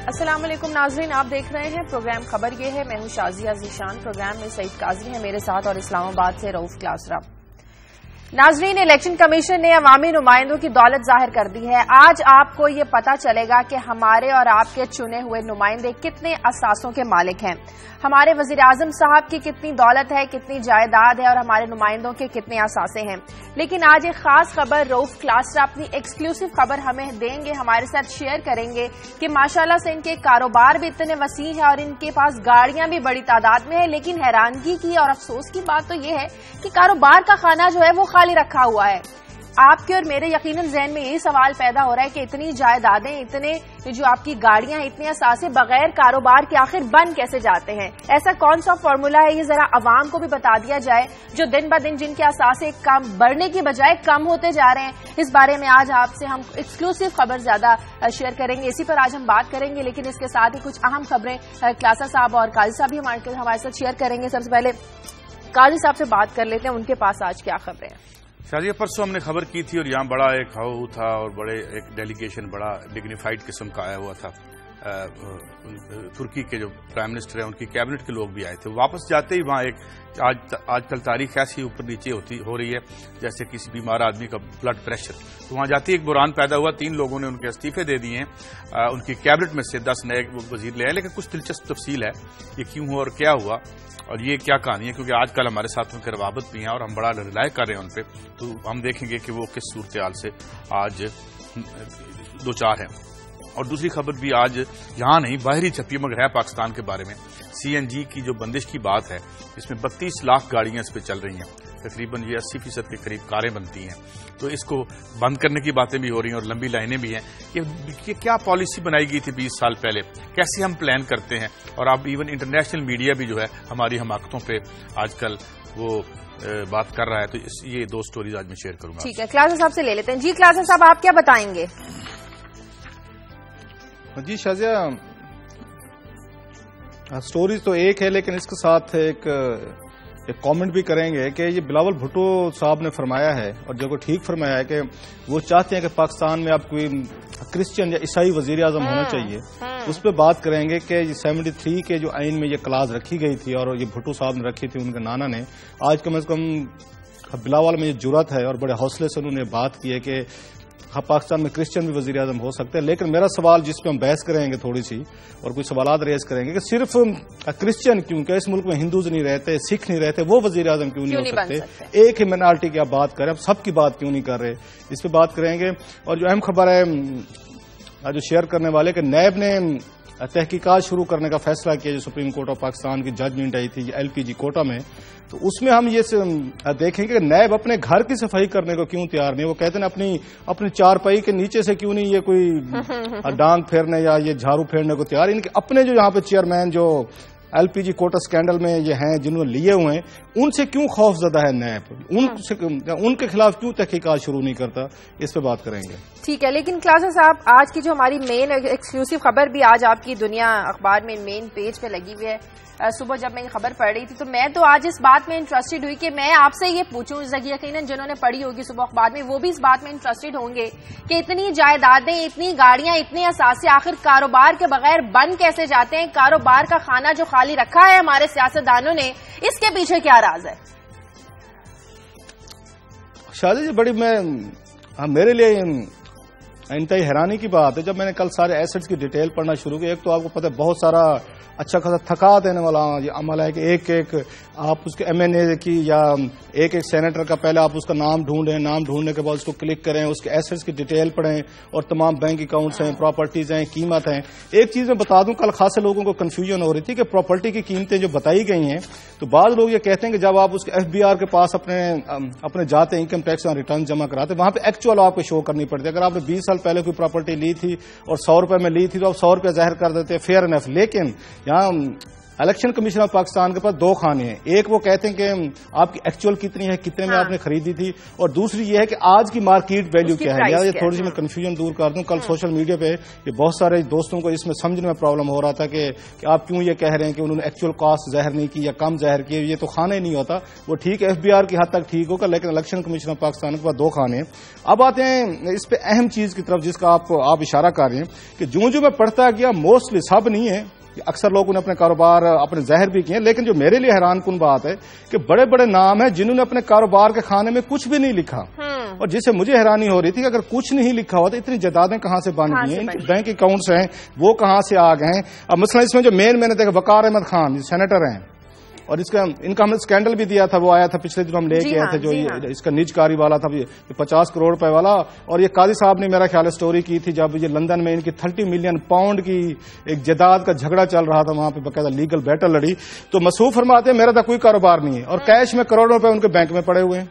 السلام علیکم ناظرین، آپ دیکھ رہے ہیں پروگرام خبر یہ ہے۔ میں ہوں شازیہ ذیشان۔ پروگرام میں سعید قاضی ہیں میرے ساتھ اور اسلام آباد سے رؤوف کلاسرا۔ ناظرین، الیکشن کمیشن نے عوامی نمائندوں کی دولت ظاہر کر دی ہے۔ آج آپ کو یہ پتا چلے گا کہ ہمارے اور آپ کے چنے ہوئے نمائندے کتنے اثاثوں کے مالک ہیں، ہمارے وزیر اعظم صاحب کی کتنی دولت ہے، کتنی جائیداد ہے اور ہمارے نمائندوں کے کتنے اثاثے ہیں۔ لیکن آج ایک خاص خبر رؤوف کلاسرا اپنی ایکسکلوسیو خبر ہمیں دیں گے، ہمارے ساتھ شیئر کریں گے کہ ماشاءاللہ سے ان کے کاروبار بھی اتنے وسیع ہے اور ان کے پاس گاڑیاں بھی بڑی تعداد میں ہے۔ لیکن حیرانگی کی اور افسوس کی بات تو یہ ہے کہ کاروبار کا خانہ جو ہے وہ خالی رکھا ہوا ہے۔ آپ کے اور میرے یقیناً ذہن میں یہی سوال پیدا ہو رہا ہے کہ اتنی جائیدادیں، اتنے جو آپ کی گاڑیاں، اتنے اثاثے بغیر کاروبار کے آخر بن کیسے جاتے ہیں؟ ایسا کون سا فارمولا ہے؟ یہ ذرا عوام کو بھی بتا دیا جائے جو دن بہ دن جن کے اثاثے کم بڑھنے کی بجائے کم ہوتے جا رہے ہیں۔ اس بارے میں آج آپ سے ہم ایکسکلوسیو خبر زیادہ شیئر کریں گے، اسی پر آج ہم بات کریں گے۔ لیکن اس کے ساتھ ہی کچھ اہم خبریں کلاسا صاحب اور قاضی صاحب بھی ہمارے ساتھ شیئر کریں گے۔ سب سے پہلے قاضی صاحب سے بات کر لیتے ہیں، ان کے پاس آج کیا خبریں ہیں؟ شاید پرسوں ہم نے خبر کی تھی اور یہاں بڑا ایک ہاؤ تھا اور بڑے ایک ڈیلیگیشن بڑا ڈگنیفائڈ قسم کا آیا ہوا تھا۔ ترکی کے جو پرائم منسٹر ہیں ان کی کیبنٹ کے لوگ بھی آئے تھے۔ واپس جاتے ہی وہاں ایک آج کل تاریخ ایسی اوپر نیچے ہو رہی ہے جیسے کسی بیمار آدمی کا بلڈ پریشر، تو وہاں جاتے ہی ایک بحران پیدا ہوا۔ 3 لوگوں نے ان کے استعفے دے دیے ہیں، ان کی کیبنٹ میں سے 10 نئے وزیر لے آئے۔ لیکن کچھ دلچسپ تفصیل ہے یہ کیوں ہوا اور کیا ہوا اور یہ کیا کہانی ہے، کیونکہ آج کل ہمارے ساتھ ان کے روابط بھی ہیں اور ہم بڑا رلائے کر رہے ہیں ان پہ، تو ہم دیکھیں گے کہ وہ کس صورتحال سے آج دوچار ہیں۔ اور دوسری خبر بھی آج یہاں نہیں باہر ہی چھپی مگر ہے پاکستان کے بارے میں۔ CNG کی جو بندش کی بات ہے، اس میں 32 لاکھ گاڑیاں اس پہ چل رہی ہیں، تقریباً یہ 80% کے قریب کاریں بنتی ہیں، تو اس کو بند کرنے کی باتیں بھی ہو رہی ہیں اور لمبی لائنیں بھی ہیں۔ یہ کیا پالیسی بنائی گئی تھی 20 سال پہلے، کیسے ہم پلان کرتے ہیں؟ اور اب ایون انٹرنیشنل میڈیا بھی جو ہے ہماری حماقتوں پہ آج کل وہ بات کر رہا ہے، تو یہ 2 سٹوریز آج میں شیئر کروں گا۔ ٹھیک ہے، کلاسا صاحب سے لے لیتے ہیں۔ جی کلاسا صاحب، آپ کیا بتائیں گے؟ جی شازیہ، سٹوریز تو ایک ہے لیکن اس کے ساتھ ایک کامنٹ بھی کریں گے کہ یہ بلاول بھٹو صاحب نے فرمایا ہے اور جو کو ٹھیک فرمایا ہے کہ وہ چاہتے ہیں کہ پاکستان میں اب کوئی کرسچن یا عیسائی وزیر اعظم ہونا چاہیے۔ اس پہ بات کریں گے کہ 73 کے جو آئین میں یہ کلاز رکھی گئی تھی اور یہ بھٹو صاحب نے رکھی تھی ان کے نانا نے، آج کم از کم بلاول میں یہ جرات ہے اور بڑے حوصلے سے انہوں نے بات کی ہے کہ پاکستان میں کرسچن بھی وزیر اعظم ہو سکتے ہیں۔ لیکن میرا سوال جس پہ ہم بحث کریں گے تھوڑی سی اور کچھ سوالات ریز کریں گے کہ صرف کرسچن کیوں، کہ اس ملک میں ہندوز نہیں رہتے، سکھ نہیں رہتے، وہ وزیر اعظم کیوں نہیں ہو سکتے؟ ایک ہی مائنارٹی کی آپ بات کریں، اب سب کی بات کیوں نہیں کر رہے؟ اس پہ بات کریں گے۔ اور جو اہم خبر ہے جو شیئر کرنے والے کہ نیب نے تحقیقات شروع کرنے کا فیصلہ کیا، جو سپریم کورٹ آف پاکستان کی ججمنٹ آئی تھی LPG کوٹا میں، تو اس میں ہم یہ دیکھیں گے کہ نیب اپنے گھر کی صفائی کرنے کو کیوں تیار نہیں۔ وہ کہتے ہیں اپنی چارپائی کے نیچے سے کیوں نہیں یہ کوئی ڈانگ پھیرنے یا یہ جھاڑو پھیرنے کو تیار۔ ان کے اپنے جو یہاں پہ چیئرمین جو LPG کوٹا سکینڈل میں یہ ہیں جنہوں نے لیے ہوئے ہیں، ان سے کیوں خوف زدہ ہے نیب؟ ان کے خلاف کیوں تحقیقات شروع نہیں کرتا؟ اس پہ بات کریں گے۔ ٹھیک ہے، لیکن کلاسا صاحب آج کی جو ہماری مین ایکسکلوسیو خبر بھی آج آپ کی دنیا اخبار میں مین پیج پہ لگی ہوئی ہے۔ صبح جب میں یہ خبر پڑھ رہی تھی تو میں تو آج اس بات میں انٹرسٹڈ ہوئی کہ میں آپ سے یہ پوچھوں، یقیناً جنہوں نے پڑھی ہوگی صبح اخبار میں وہ بھی اس بات میں انٹرسٹڈ ہوں گے کہ اتنی جائیدادیں، اتنی گاڑیاں، اتنے اثاثے آخر کاروبار کے بغیر بن کیسے جاتے ہیں؟ کاروبار کا خانہ جو خالی رکھا ہے ہمارے سیاستدانوں نے، اس کے پیچھے کیا راز ہے؟ شادی جی، بڑی میرے لیے انتہائی حیرانی کی بات ہے جب میں نے کل سارے ایسٹس کی ڈیٹیل پڑھنا شروع کی۔ ایک تو آپ کو پتہ ہے بہت سارا اچھا خاصا تھکا دینے والا یہ عمل ہے کہ ایک آپ اس کے MNA کی یا ایک سینیٹر کا پہلے آپ اس کا نام ڈھونڈیں، نام ڈھونڈنے کے بعد اس کو کلک کریں، اس کے ایسٹس کی ڈیٹیل پڑھیں اور تمام بینک اکاؤنٹس ہیں، پراپرٹیز ہیں، قیمت ہیں۔ ایک چیز میں بتا دوں، کل خاصے لوگوں کو کنفیوژن ہو رہی تھی کہ پراپرٹی کی قیمتیں جو بتائی گئی ہیں، تو بعض لوگ یہ کہتے ہیں کہ جب آپ اس کے FBR کے پاس اپنے جاتے ہیں انکم ٹیکس ریٹرن جمع کراتے وہاں پہ ایکچوئل آپ کو شو کرنی پڑتی ہے۔ اگر آپ نے 20 سال پہلے کوئی پراپرٹی لی تھی اور 100 روپے میں لی تھی تو آپ 100 روپے ظاہر کر دیتے، فیئر انف۔ لیکن یہاں الیکشن کمیشن آف پاکستان کے پاس 2 خانے ہیں. ایک وہ کہتے ہیں کہ آپ کی ایکچوئل کتنی ہے, کتنے میں آپ نے خریدی تھی, اور دوسری یہ ہے کہ آج کی مارکیٹ ویلیو کیا ہے. یہ تھوڑی سی میں کنفیوژن دور کر دوں. کل سوشل میڈیا پہ یہ بہت سارے دوستوں کو اس میں سمجھنے میں پرابلم ہو رہا تھا کہ آپ کیوں یہ کہہ رہے ہیں کہ انہوں نے ایکچوئل کاسٹ ظاہر نہیں کی یا کم ظاہر کی. یہ تو خانہ ہی نہیں ہوتا. وہ ٹھیک ہے FBR کی حد تک ٹھیک ہوگا, لیکن الیکشن کمیشن آف پاکستان کے پاس 2 خانے ہیں. اب آتے ہیں اس پہ اہم چیز کی طرف جس کا آپ اشارہ کر رہے ہیں کہ جو میں پڑھتا گیا موسٹلی سب نہیں ہے, اکثر لوگوں نے اپنے کاروبار اپنے ظاہر بھی کیے, لیکن جو میرے لیے حیران کن بات ہے کہ بڑے بڑے نام ہیں جنہوں نے اپنے کاروبار کے خانے میں کچھ بھی نہیں لکھا, اور جس سے مجھے حیرانی ہو رہی تھی کہ اگر کچھ نہیں لکھا ہوا تو اتنی جائیدادیں کہاں سے بن گئی ہیں, ان کے بینک اکاؤنٹس ہیں وہ کہاں سے آ گئے ہیں. اب مثلا اس میں جو میں نے دیکھا وقار احمد خان سینیٹر ہیں, اور ان کا ہم نے اسکینڈل بھی دیا تھا, وہ آیا تھا پچھلے دن ہم لے کے آئے تھے, جو اس کا نج کاری والا تھا 50 کروڑ روپے والا. اور یہ قاضی صاحب نے میرا خیال ہے سٹوری کی تھی جب یہ لندن میں ان کی 30 ملین پاؤنڈ کی ایک جائیداد کا جھگڑا چل رہا تھا, وہاں پہ باقاعدہ لیگل بیٹل لڑی. تو مسعود فرماتے ہیں میرا تو کوئی کاروبار نہیں ہے, اور کیش میں کروڑوں روپے ان کے بینک میں پڑے ہوئے ہیں.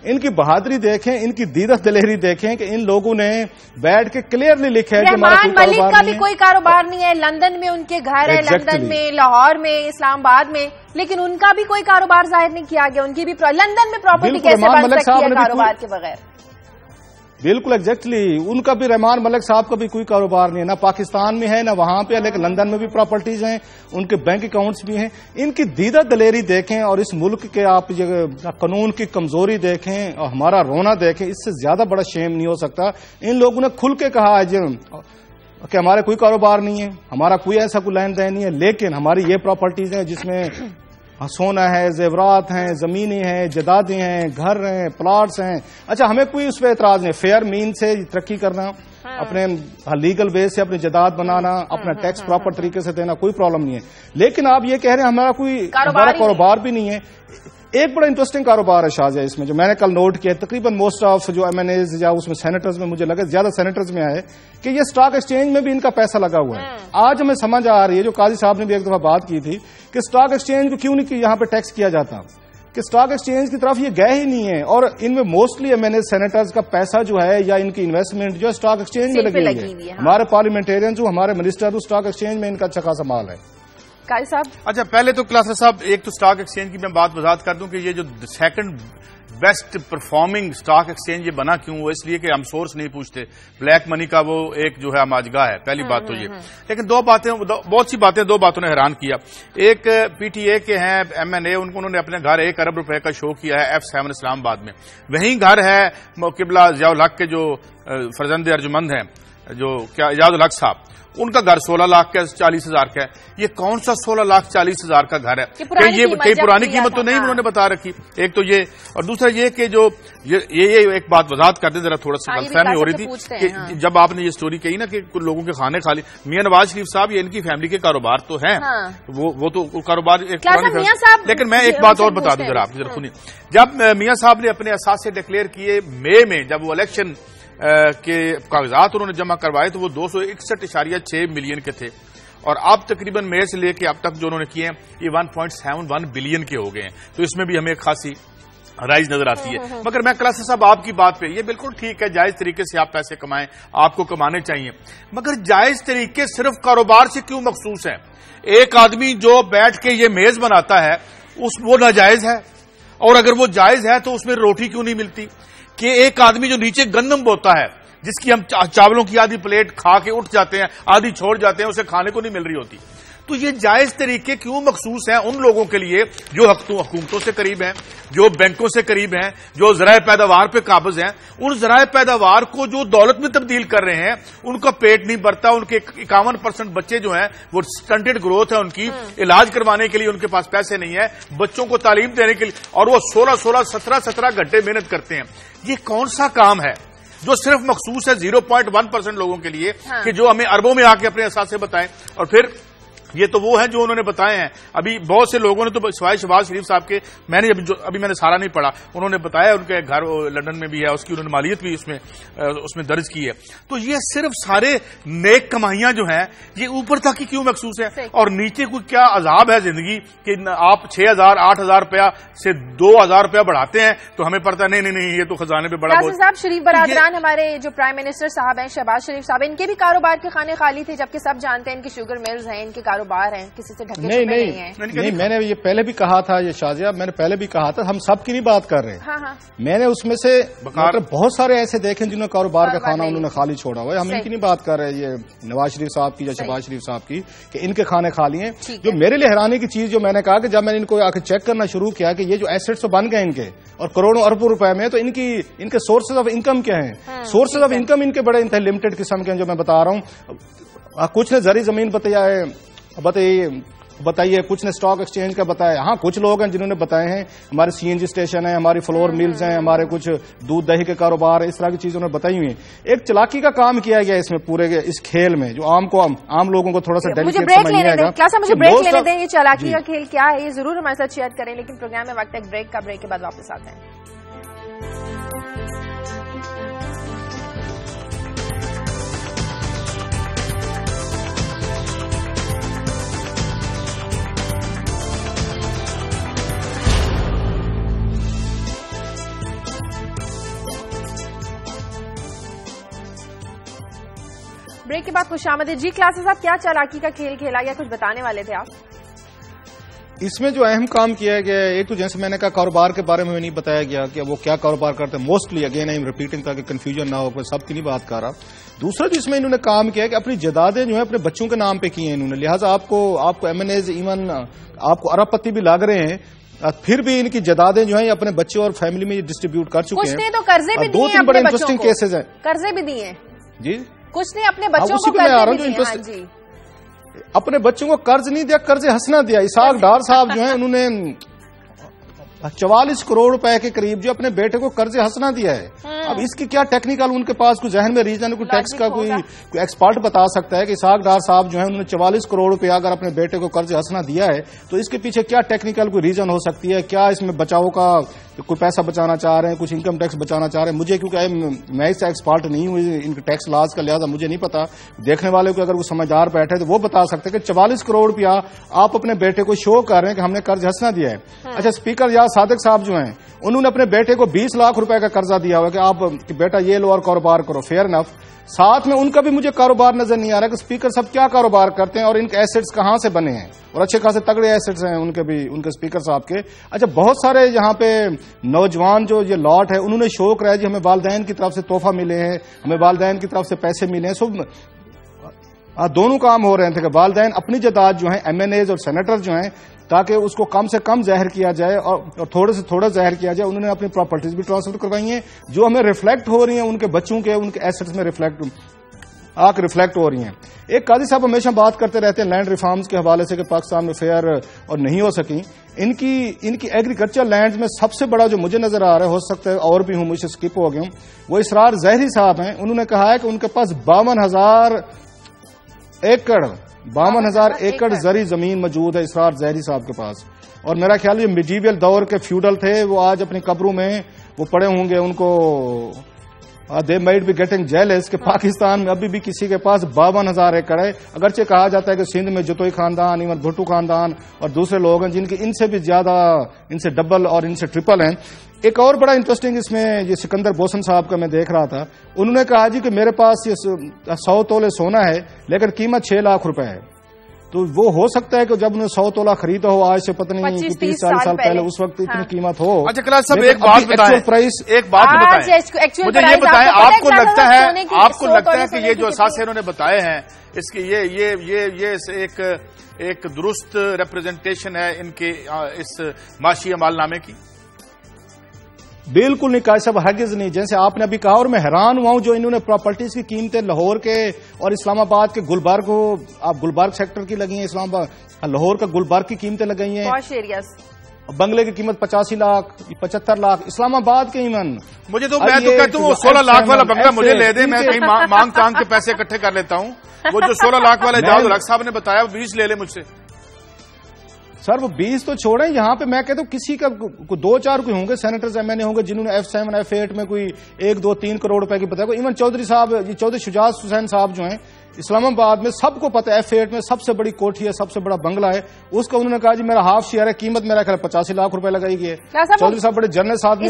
ان کی بہادری دیکھیں, ان کی دیدت دلیری دیکھیں کہ ان لوگوں نے بیٹھ کے کلیئرلی لکھا ہے کہ ہمارا کوئی کاروبار نہیں ہے. کا بھی کوئی کاروبار نہیں ہے, لندن میں ان کے گھر ہے, لندن میں, لاہور میں, اسلام آباد میں, لیکن ان کا بھی کوئی کاروبار ظاہر نہیں کیا گیا. ان کی بھی لندن میں پراپرٹی کیسے بن سکتی ہے کاروبار کے بغیر؟ بالکل ایگزیکٹلی, ان کا بھی رحمان ملک صاحب کا بھی کوئی کاروبار نہیں ہے, نہ پاکستان میں ہے نہ وہاں پہ, لیکن لندن میں بھی پراپرٹیز ہیں, ان کے بینک اکاؤنٹس بھی ہیں. ان کی دیدہ دلیری دیکھیں اور اس ملک کے آپ قانون کی کمزوری دیکھیں اور ہمارا رونا دیکھیں, اس سے زیادہ بڑا شیم نہیں ہو سکتا. ان لوگوں نے کھل کے کہا ہے کہ ہمارے کوئی کاروبار نہیں ہے, ہمارا کوئی ایسا کوئی لین دین نہیں ہے, لیکن ہماری یہ پراپرٹیز ہیں جس میں سونا ہے, زیورات ہیں, زمینیں ہیں, جائیدادیں ہیں, گھر ہیں, پلاٹس ہیں. اچھا ہمیں کوئی اس پہ اعتراض نہیں, فیئر مین سے ترقی کرنا, اپنے لیگل بیس سے اپنی جائیداد بنانا, اپنا ٹیکس پراپر طریقے سے دینا, کوئی پرابلم نہیں ہے. لیکن آپ یہ کہہ رہے ہیں ہمارا کوئی کاروبار بھی نہیں ہے. ایک بڑا انٹرسٹنگ کاروبار ہے شازیہ اس میں, جو میں نے کل نوٹ کیا, تقریباً موسٹ آف جو MNAs یا اس میں سینیٹرز میں مجھے لگا زیادہ سینیٹرز میں آئے کہ یہ اسٹاک ایکسچینج میں بھی ان کا پیسہ لگا ہوا ہے. آج ہمیں سمجھ آ رہی ہے, جو قاضی صاحب نے بھی ایک دفعہ بات کی تھی کہ اسٹاک ایکسچینج کو کیوں نہیں یہاں پہ ٹیکس کیا جاتا, کہ اسٹاک ایکسچینج کی طرف یہ گئے ہی نہیں ہے, اور ان میں موسٹلی MNAs سینیٹرز کا پیسہ جو ہے یا ان کی انویسٹمنٹ جو اسٹاک ایکسچینج میں لگی ہوئی ہے. ہمارے پارلیمنٹیرین جو ہمارے منسٹر اسٹاک ایکسچینج میں ان کا اچھا خاصا مال ہے. قاضی صاحب اچھا پہلے تو کلاسر صاحب ایک تو اسٹاک ایکسچینج کی میں بات وضاحت کر دوں کہ یہ جو second best performing stock exchange یہ بنا کیوں, وہ اس لیے کہ ہم سورس نہیں پوچھتے, بلیک منی کا وہ ایک جو ہے آماجگاہ ہے, پہلی بات تو یہ. لیکن بہت سی باتیں 2 باتوں نے حیران کیا. ایک PTA کے ہیں MNA, انہوں نے اپنے گھر 1 ارب روپے کا شو کیا ہے F7 اسلام آباد میں. وہیں گھر ہے قبلہ ضیاء الحق کے جو فرزند ارجمند ہیں, جو کیا ایجاد الحق صاحب, ان کا گھر 16 لاکھ کا 40,000 کا ہے. یہ کون سا 16,40,000 کا گھر ہے, کہ یہ کئی پرانی قیمت تو نہیں انہوں نے بتا رکھی. ایک تو یہ, اور دوسرا یہ کہ جو یہ ایک بات وضاحت کر دیں ذرا, تھوڑا سا غلط فہمی ہو رہی تھی کہ جب آپ نے یہ سٹوری کہی نا کہ لوگوں کے خانے خالی, میاں نواز شریف صاحب یہ ان کی فیملی کے کاروبار تو ہیں, وہ تو کاروبار ایک پرانی, لیکن میں ایک بات اور بتا دوں ذرا آپ ذرا سنیے. جب میاں صاحب نے اپنے اثاثے ڈکلیئر کیے مئی میں, جب وہ الیکشن کے کاغذات انہوں نے جمع کروائے تو وہ 261.6 ملین کے تھے, اور اب تقریباً مئی سے لے کے اب تک جو انہوں نے کیے ہیں یہ 1.71 بلین کے ہو گئے ہیں. تو اس میں بھی ہمیں ایک خاصی رائز نظر آتی ہے. مگر میں کلاسر صاحب آپ کی بات پہ, یہ بالکل ٹھیک ہے, جائز طریقے سے آپ پیسے کمائیں, آپ کو کمانے چاہیے, مگر جائز طریقے صرف کاروبار سے کیوں مخصوص ہیں؟ ایک آدمی جو بیٹھ کے یہ میز بناتا ہے وہ ناجائز ہے, اور اگر وہ جائز ہے تو اس میں روٹی کیوں نہیں ملتی؟ کہ ایک آدمی جو نیچے گندم بوتا ہے, جس کی ہم چاولوں کی آدھی پلیٹ کھا کے اٹھ جاتے ہیں, آدھی چھوڑ جاتے ہیں, اسے کھانے کو نہیں مل رہی ہوتی. تو یہ جائز طریقے کیوں مخصوص ہیں ان لوگوں کے لیے جو حکومتوں سے قریب ہیں, جو بینکوں سے قریب ہیں, جو ذرائع پیداوار پہ قابض ہیں؟ ان ذرائع پیداوار کو جو دولت میں تبدیل کر رہے ہیں ان کا پیٹ نہیں بھرتا. ان کے 51% بچے جو ہیں وہ سٹنٹڈ گروتھ ہے ان کی, علاج کروانے کے لیے ان کے پاس پیسے نہیں ہے, بچوں کو تعلیم دینے کے لیے, اور وہ 17 گھنٹے محنت کرتے ہیں. یہ کون سا کام ہے جو صرف مخصوص ہے 0.1% لوگوں کے لیے, کہ جو ہمیں اربوں میں آ کے اپنے اثاثے بتائیں؟ اور پھر یہ تو وہ ہیں جو انہوں نے بتائے ہیں. ابھی بہت سے لوگوں نے تو سوائے شہباز شریف صاحب کے, ابھی میں نے سارا نہیں پڑھا, انہوں نے بتایا ان کے گھر لندن میں بھی ہے, اس کی انہوں نے مالیت بھی اس میں درج کی ہے. تو یہ صرف سارے نیک کمائیاں جو ہیں یہ اوپر تک ہی کیوں مخصوص ہے, اور نیچے کوئی کیا عذاب ہے زندگی کہ آپ 6,000 8,000 روپیہ سے 2,000 روپیہ بڑھاتے ہیں تو ہمیں پڑتا نہیں یہ تو خزانے پہ بڑا بہت. صاحب شریف برادران ہمارے جو پرائم منسٹر صاحب ہیں شہباز شریف صاحب, ان کے بھی کاروبار کے خانے خالی تھے, جبکہ سب جانتے ہیں ان کی شوگر ملز ہیں, ان کے کاروبار کاروبار ہیں, کسی سے ڈھکے چھپے نہیں ہیں. نہیں, میں نے یہ پہلے بھی کہا تھا, یہ شازیہ میں نے پہلے بھی کہا تھا, ہم سب کی نہیں بات کر رہے. میں نے اس میں سے بہت سارے ایسے دیکھے جنہوں نے کاروبار کا کھانا انہوں نے خالی چھوڑا ہوا ہے. ہم ان کی نہیں بات کر رہے, یہ نواز شریف صاحب کی یا شہباز شریف صاحب کی, کہ ان کے کھانے کھا لیے. جو میرے لیے حیرانی کی چیز جو میں نے کہا کہ جب میں نے ان کو آ کے چیک کرنا شروع کیا کہ یہ جو ایسٹس بن گئے ان کے اور کروڑوں اربوں روپے میں, تو ان کے سورسز آف انکم کیا ہیں؟ سورسز آف انکم ان کے بڑے انتہائی لمیٹڈ قسم کے ہیں جو میں بتا رہا ہوں. کچھ نے زرعی زمین بتائیے, کچھ نے اسٹاک ایکسچینج کا بتایا. ہاں, کچھ لوگ ہیں جنہوں نے بتائے ہیں ہمارے سی این جی اسٹیشن ہیں, ہماری فلور ملز ہیں, ہمارے کچھ دودھ دہی کے کاروبار ہیں, اس طرح کی چیزوں نے بتائی ہوئی ہیں. ایک چلاکی کا کام کیا گیا اس میں پورے اس کھیل میں, جو عام لوگوں کو تھوڑا سا مجھے بریک لینے دیں. یہ چلاکی کا کھیل کیا ہے یہ ضرور ہمارے ساتھ شیئر کریں, لیکن پروگرام میں وقت ایک بریک کا. بریک کے بعد واپس آتے ہیں. بریک کے بعد خوش آمدید. جی کلاسز صاحب, کیا چالاکی کا کھیل کھیلا گیا, کچھ بتانے والے تھے آپ؟ اس میں جو اہم کام کیا گیا, ایک تو جیسے میں نے کہا کاروبار کے بارے میں نہیں بتایا گیا کہ وہ کیا کاروبار کرتے ہیں. Mostly again I am repeating تاکہ کنفیوژن نہ ہو, کوئی سب کی نہیں بات کر رہا. دوسرا جو اس میں انہوں نے کام کیا کہ اپنی جائیدادیں جو ہیں اپنے بچوں کے نام پہ کی ہیں انہوں نے, لہٰذا آپ کو ایم این ایز ایون آپ کو ارب پتی بھی لگ رہے ہیں, پھر بھی ان کی جائیدادیں جو ہیں اپنے بچوں اور فیملی میں ڈسٹریبیوٹ کر چکے ہیں. کچھ نے تو قرضے بھی دیے, 2-3 بڑے انٹرسٹنگ کیسز ہیں. قرضے بھی دیے جی, کچھ نے اپنے بچوں کو قرض بھی دیا. جی, اپنے بچوں کو قرض نہیں دیا, قرض ہنسنا دیا. اسحاق ڈار صاحب جو ہیں انہوں نے 44 کروڑ روپے کے قریب جو اپنے بیٹے کو قرض ہنسنا دیا ہے. اب اس کی کیا ٹیکنیکل ان کے پاس کوئی ذہن میں ریزن, کوئی ٹیکس کا کوئی ایکسپرٹ بتا سکتا ہے کہ اسحاق ڈار صاحب جو ہیں انہوں نے 44 کروڑ روپے اگر اپنے بیٹے کو قرض ہنسنا دیا ہے تو اس کے پیچھے کیا ٹیکنیکل کوئی ریزن ہو سکتی ہے, کیا اس میں بچاؤ کا کوئی پیسہ بچانا چاہ رہے ہیں, کچھ انکم ٹیکس بچانا چاہ رہے ہیں. مجھے کیونکہ میں اس سے ایکسپرٹ نہیں ہوں ان کے ٹیکس لاز کا, لہٰذا مجھے نہیں پتا. دیکھنے والے کو اگر وہ سمجھدار بیٹھے تو وہ بتا سکتے ہیں کہ 44 کروڑ روپیہ آپ اپنے بیٹے کو شو کر رہے ہیں کہ ہم نے قرض ہنسنا دیا ہے. اچھا, اسپیکر یاد صادق صاحب جو ہیں انہوں نے اپنے بیٹے کو 20 لاکھ روپے کا قرضہ دیا ہوا کہ آپ بیٹا یہ لو اور کاروبار کرو. Fair enough. ساتھ میں ان کا بھی مجھے کاروبار نظر نہیں آ رہا کہ اسپیکر صاحب کیا کاروبار کرتے ہیں اور ان کے ایسٹس کہاں سے بنے ہیں, اور اچھے خاصے تگڑے ایسٹس ہیں ان کے اسپیکر صاحب کے. اچھا, بہت سارے یہاں پہ نوجوان جو یہ لاٹ ہے انہوں نے شو کرایا جی ہمیں والدین کی طرف سے تحفہ ملے ہیں, ہمیں والدین کی طرف سے پیسے ملے ہیں. سب دونوں کام ہو رہے تھے کہ والدین اپنی جائیداد جو ہیں ایم این ایز اور سینیٹر جو ہیں تاکہ اس کو کم سے کم ظاہر کیا جائے اور تھوڑے سے تھوڑا ظاہر کیا جائے. انہوں نے اپنی پراپرٹیز بھی ٹرانسفر کروائی ہیں جو ہمیں ریفلیکٹ ہو رہی ہیں ان کے بچوں کے, ان کے ایسٹس میں ریفلیکٹ ہو رہی ہیں. ایک قاضی صاحب ہمیشہ بات کرتے رہتے ہیں لینڈ ریفارمز کے حوالے سے کہ پاکستان میں فیئر اور نہیں ہو سکی. ان کی ایگریکلچر لینڈز میں سب سے بڑا جو مجھے نظر آ رہا ہے, ہو سکتا ہے اور بھی ہوں, مجھ سے اسکپ ہو گیا ہوں, وہ اسرار ظاہری صاحب ہیں. انہوں نے کہا ہے کہ ان کے پاس 52,000 ایکڑ زرعی زمین موجود ہے اسرار ظاہری صاحب کے پاس. اور میرا خیال یہ میڈیول دور کے فیوڈل تھے, وہ آج اپنی قبروں میں وہ پڑے ہوں گے, ان کو they might be getting jealous کہ پاکستان میں ابھی بھی کسی کے پاس 52,000 ایکڑ ہے. اگرچہ کہا جاتا ہے کہ سندھ میں جتوئی خاندان, ایون بھٹو خاندان اور دوسرے لوگ ہیں جن کے ان سے بھی زیادہ, ان سے ڈبل اور ان سے ٹرپل ہیں. ایک اور بڑا انٹرسٹنگ اس میں یہ سکندر بوسن صاحب کا میں دیکھ رہا تھا, انہوں نے کہا جی کہ میرے پاس یہ 100 تولے سونا ہے لیکن قیمت 6 لاکھ روپے ہے. تو وہ ہو سکتا ہے کہ جب انہیں 100 تولہ خریدا ہو آج سے پتہ نہیں 30-40 سال پہلے اس وقت اتنی قیمت ہو. اچھا کلاس صاحب ایک بات بتائیں, مجھے یہ بتائیں آپ کو لگتا ہے کہ یہ جو اثاثے انہوں نے بتائے ہیں اس کی یہ ایک درست ریپرزنٹیشن ہے ان کے اس معاشی عمال نامے کی؟ بالکل نہیں قاضی صاحب, ہرگز نہیں. جیسے آپ نے ابھی کہا اور میں حیران ہوا ہوں جو انہوں نے پراپرٹیز کی قیمتیں لاہور کے اور اسلام آباد کے گلبرگ کو, آپ گلبرگ سیکٹر کی لگی ہیں, اسلام آباد لاہور کا گلبرگ کی قیمتیں لگائی ہیں, بنگلے کی قیمت 85 لاکھ 75 لاکھ, اسلام آباد کے ایمن. مجھے تو میں تو کہتا ہوں 16 لاکھ والا بنگلہ مجھے لے دے, میں کہیں مانگ تانگ کے پیسے اکٹھے کر لیتا ہوں. وہ جو 16 لاکھ والا اعجاز الحق صاحب نے بتایا 20 لے لے مجھ سے. سر وہ 20 تو چھوڑیں, یہاں پہ میں کہتا ہوں کسی کا 2-4 کوئی ہوں گے سینیٹرز ایم این اے ہوں گے جنہوں نے F7 F8 میں کوئی 1-2-3 کروڑ روپے کی بتایا. ایون چودھری صاحب, یہ چودھری شجاعت حسین صاحب جو ہیں اسلام آباد میں سب کو پتا ہے F8 میں سب سے بڑی کوٹھی ہے, سب سے بڑا بنگلہ ہے, اس کا انہوں نے کہا جی میرا ہاف شیئر ہے, قیمت میرا خیال 85 لاکھ روپے لگائی گئی ہے. چودھری صاحب بڑے جنرل صاحب نے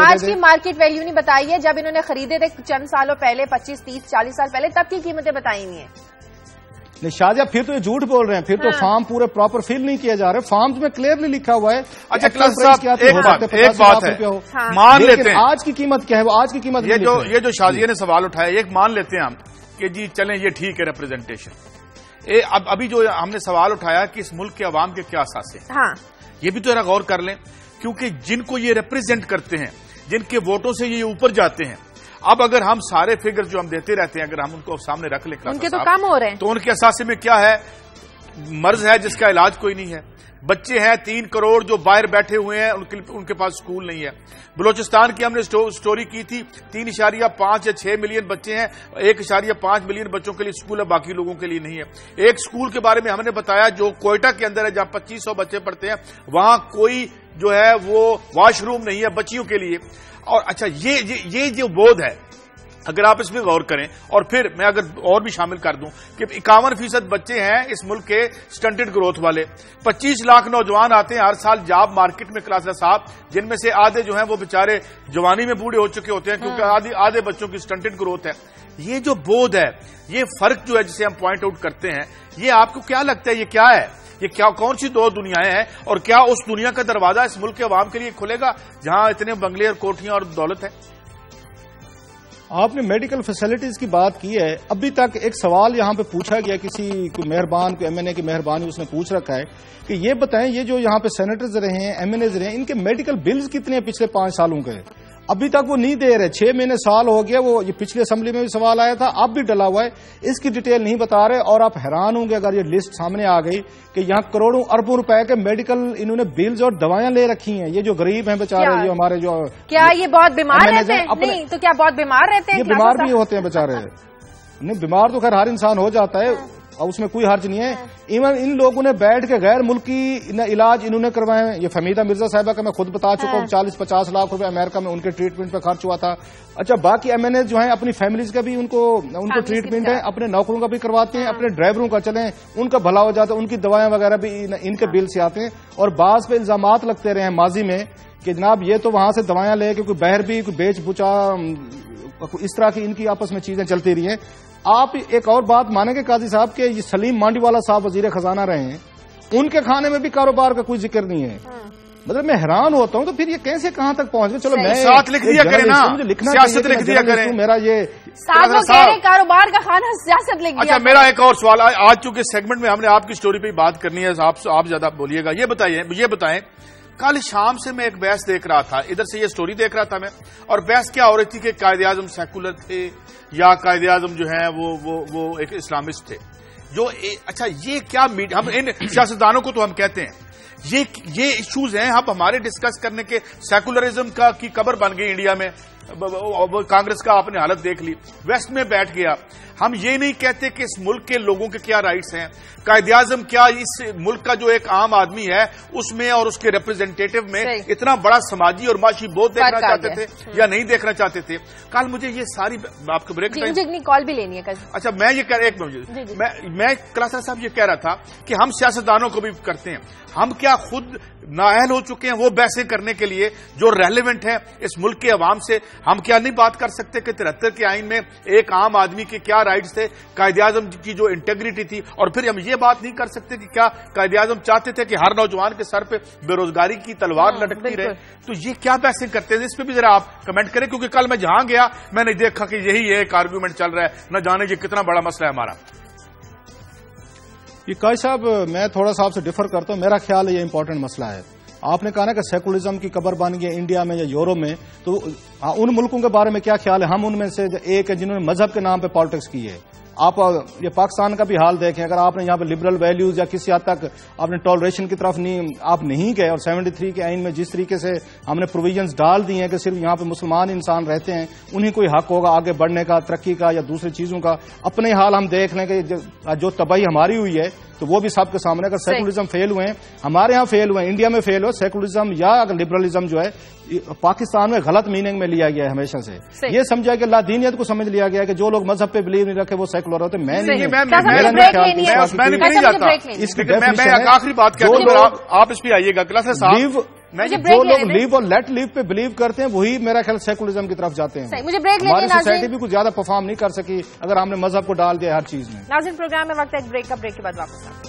آج کی مارکیٹ ویلیو نہیں بتائی ہے, جب انہوں نے خریدے تھے چند سالوں پہلے 25-30-40 سال پہلے تب کی قیمتیں بتائی ہوئی ہیں. نہیں شاہجہاں پھر تو یہ جھوٹ بول رہے ہیں، پھر تو فارم پورے پراپر فل نہیں کیے جا رہے، فارمز میں کلیئرلی لکھا ہوا ہے. اچھا کلاسر صاحب ایک بات ہے، مان لیتے ہیں آج کی قیمت کیا ہے، وہ آج کی قیمت یہ جو شازیہ نے سوال اٹھایا، ایک مان لیتے ہیں ہم کہ جی چلیں یہ ٹھیک ہے ریپرزنٹیشن. ابھی جو ہم نے سوال اٹھایا کہ اس ملک کے عوام کے کیا اثاثے ہیں، یہ بھی تو ذرا غور کر لیں، کیونکہ جن کو یہ ریپرزینٹ کرتے ہیں، جن کے ووٹوں سے یہ اوپر جاتے ہیں، اب اگر ہم سارے فگر جو ہم دیتے رہتے ہیں اگر ہم ان کو سامنے رکھ لیں ان کے تو کم ہو رہے ہیں، تو ان کے اثاثے میں کیا ہے؟ مرض ہے جس کا علاج کوئی نہیں ہے، بچے ہیں 3 کروڑ جو باہر بیٹھے ہوئے ہیں ان کے پاس سکول نہیں ہے. بلوچستان کی ہم نے سٹوری کی تھی، 3.5 یا 6 ملین بچے ہیں، 1.5 ملین بچوں کے لیے سکول ہے، باقی لوگوں کے لیے نہیں ہے. ایک سکول کے بارے میں ہم نے بتایا جو کوئٹہ کے اندر ہے جہاں 2500 بچے پڑھتے ہیں، وہاں کوئی جو ہے وہ واش روم نہیں ہے بچیوں کے لیے. اور اچھا یہ جو بودھ ہے اگر آپ اس میں غور کریں، اور پھر میں اگر اور بھی شامل کر دوں کہ 51% بچے ہیں اس ملک کے سٹنٹڈ گروتھ والے، 25 لاکھ نوجوان آتے ہیں ہر سال جاب مارکیٹ میں کلاسر صاحب، جن میں سے آدھے جو ہیں وہ بیچارے جوانی میں بوڑھے ہو چکے ہوتے ہیں کیونکہ آدھے بچوں کی سٹنٹڈ گروتھ ہے. یہ جو بودھ ہے، یہ فرق جو ہے جسے ہم پوائنٹ آؤٹ کرتے ہیں، یہ آپ کو کیا لگتا ہے یہ کیا ہے؟ یہ کون سی 2 دنیایں ہیں، اور کیا اس دنیا کا دروازہ اس ملک کے عوام کے لیے کھلے گا جہاں اتنے بنگلے اور کوٹھیاں اور دولت ہے؟ آپ نے میڈیکل فیسلٹیز کی بات کی ہے. ابھی تک ایک سوال یہاں پہ پوچھا گیا کسی کوئی مہربان، کوئی MNA کی مہربانی اس نے پوچھ رکھا ہے کہ یہ بتائیں یہ جو یہاں پہ سینیٹرز رہے ہیں، MNAs رہے ہیں، ان کے میڈیکل بلز کتنے ہیں پچھلے 5 سالوں کے؟ ابھی تک وہ نہیں دے رہے. 6 مہینے سال ہو گیا. وہ یہ پچھلے اسمبلی میں بھی سوال آیا تھا، اب بھی ڈلا ہوا ہے، اس کی ڈیٹیل نہیں بتا رہے. اور آپ حیران ہوں گے اگر یہ لسٹ سامنے آ گئی کہ یہاں کروڑوں اربوں روپے کے میڈیکل انہوں نے بلز اور دوائیاں لے رکھی ہیں. یہ جو غریب ہیں بیچارے، جو ہمارے جو کیا یہ بہت بیمار رہتے ہیں؟ نہیں تو کیا بہت بیمار رہتے ہیں؟ یہ بیمار بھی ہوتے ہیں بیچارے. نہیں بیمار تو خیر ہر انسان ہو جاتا ہے، اور اس میں کوئی حرج نہیں ہے. ایون ان لوگوں نے بیٹھ کے غیر ملکی علاج انہوں نے کروائے ہیں. یہ فمیدہ مرزا صاحبہ کا میں خود بتا چکا ہوں، 40-50 لاکھ روپے امریکہ میں ان کے ٹریٹمنٹ پہ خرچ ہوا تھا. اچھا باقی MNA جو ہیں اپنی فیملیز کا بھی ان کو ٹریٹمنٹ ہے، اپنے نوکروں کا بھی کرواتے ہیں، اپنے ڈرائیوروں کا چلیں ان کا بھلا ہو جاتا ہے، ان کی دوائیں وغیرہ بھی ان کے بل سے آتے ہیں. اور بعض پہ الزامات لگتے رہے ہیں ماضی میں کہ جناب یہ تو وہاں سے دوائیں لے کے کوئی باہر بھی کوئی بیچ بچا، اس طرح کی ان کی آپس میں چیزیں چلتی رہی ہیں. آپ ایک اور بات مانیں گے قاضی صاحب کہ یہ سلیم مانڈی والا صاحب وزیر خزانہ رہے ہیں، ان کے کھانے میں بھی کاروبار کا کوئی ذکر نہیں ہے. مطلب میں حیران ہوتا ہوں تو پھر یہ کیسے کہاں تک پہنچ گئے؟ چلو میں ساتھ لکھ دیا کریں نا، سیاست لکھ دیا کریں. میرا یہ ساتھ وہ کہہ رہے ہیں کاروبار کا کھانا، سیاست لکھ دیا. اچھا میرا ایک اور سوال، آج چونکہ سیگمنٹ میں ہم نے آپ کی سٹوری پہ بات کرنی ہے، آپ زیادہ بولیے گا. یہ بتائیں کل شام سے میں ایک بحث دیکھ رہا تھا، ادھر سے یہ سٹوری دیکھ رہا تھا میں، اور بحث کیا ہو رہی تھی کہ قائد اعظم سیکولر تھے یا قائد اعظم جو ہیں وہ ایک اسلامسٹ تھے. اچھا یہ کیا ہم ان سیاستدانوں کو تو ہم کہتے ہیں یہ ایشوز ہیں، اب ہمارے ڈسکس کرنے کے سیکولرزم کی قبر بن گئی انڈیا میں. کانگریس کا آپ نے حالت دیکھ لی، ویسٹ میں بیٹھ گیا. ہم یہ نہیں کہتے کہ اس ملک کے لوگوں کے کیا رائٹس ہیں. قائد اعظم کیا اس ملک کا جو ایک عام آدمی ہے اس میں اور اس کے ریپرزینٹیٹو میں اتنا بڑا سماجی اور معاشی بوجھ دیکھنا چاہتے تھے یا نہیں دیکھنا چاہتے تھے؟ کل مجھے یہ ساری آپ کو بریک کال بھی لینی ہے. اچھا میں یہ کہہ رہا میں کلاسر صاحب یہ کہہ رہا تھا کہ ہم سیاستدانوں کو بھی کرتے ہیں، ہم کیا خود نااہل ہو چکے ہیں وہ بحثیں کرنے کے لیے جو ریلیونٹ ہے اس ملک کے عوام سے؟ ہم کیا نہیں بات کر سکتے کہ 73 کے آئین میں ایک عام آدمی کے کیا رائٹس تھے، قائد اعظم کی جو انٹیگریٹی تھی؟ اور پھر ہم یہ بات نہیں کر سکتے کہ کیا قائد اعظم چاہتے تھے کہ ہر نوجوان کے سر پہ بے روزگاری کی تلوار لٹکتی رہے؟ تو یہ کیا بحثیں کرتے ہیں؟ اس پہ بھی ذرا آپ کمنٹ کریں، کیونکہ کل میں جہاں گیا میں نے دیکھا کہ یہی ایک آرگومنٹ چل رہا ہے، نہ جانے یہ کتنا بڑا مسئلہ ہے ہمارا. یہ قاضی صاحب میں تھوڑا سا آپ سے ڈفر کرتا ہوں. میرا خیال ہے یہ امپورٹنٹ مسئلہ ہے. آپ نے کہا نا کہ سیکولرزم کی قبر بن گئی انڈیا میں یا یورپ میں، تو ان ملکوں کے بارے میں کیا خیال ہے؟ ہم ان میں سے ایک ہے جنہوں نے مذہب کے نام پہ پالیٹکس کی ہے. آپ یہ پاکستان کا بھی حال دیکھیں، اگر آپ نے یہاں پہ لبرل ویلیوز یا کسی حد تک آپ نے ٹالریشن کی طرف آپ نہیں گئے، اور 73 کے آئین میں جس طریقے سے ہم نے پروویژنز ڈال دی ہیں کہ صرف یہاں پہ مسلمان انسان رہتے ہیں، انہیں کوئی حق ہوگا آگے بڑھنے کا، ترقی کا یا دوسری چیزوں کا. اپنے حال ہم دیکھ لیں کہ جو تباہی ہماری ہوئی ہے تو وہ بھی سب کے سامنے. اگر سیکولرزم فیل ہوئے ہیں، ہمارے ہاں فیل ہوئے ہیں، انڈیا میں فیل ہوا سیکولرزم یا اگر لبرلزم جو ہے پاکستان میں غلط میننگ میں لیا گیا ہے ہمیشہ سے. یہ سمجھا کہ اللہ دینیت کو سمجھ لیا گیا کہ جو لوگ مذہب پہ بلیو نہیں رکھے وہ سیکولر ہوتے. میں آخری بات کہتا ہوں، آپ اس پہ آئیے گا کلاسر صاحب. جو لوگ لیو اور لیٹ لیو پہ بلیو کرتے ہیں وہی میرا خیال سیکولرزم کی طرف جاتے ہیں. مجھے بریک لینے ہماری سوسائٹی بھی کچھ زیادہ پرفارم نہیں کر سکی اگر ہم نے مذہب کو ڈال دیا ہر چیز میں. ناظرین پروگرام میں وقت ہے ایک بریک کا، بریک کے بعد واپس آتے ہیں.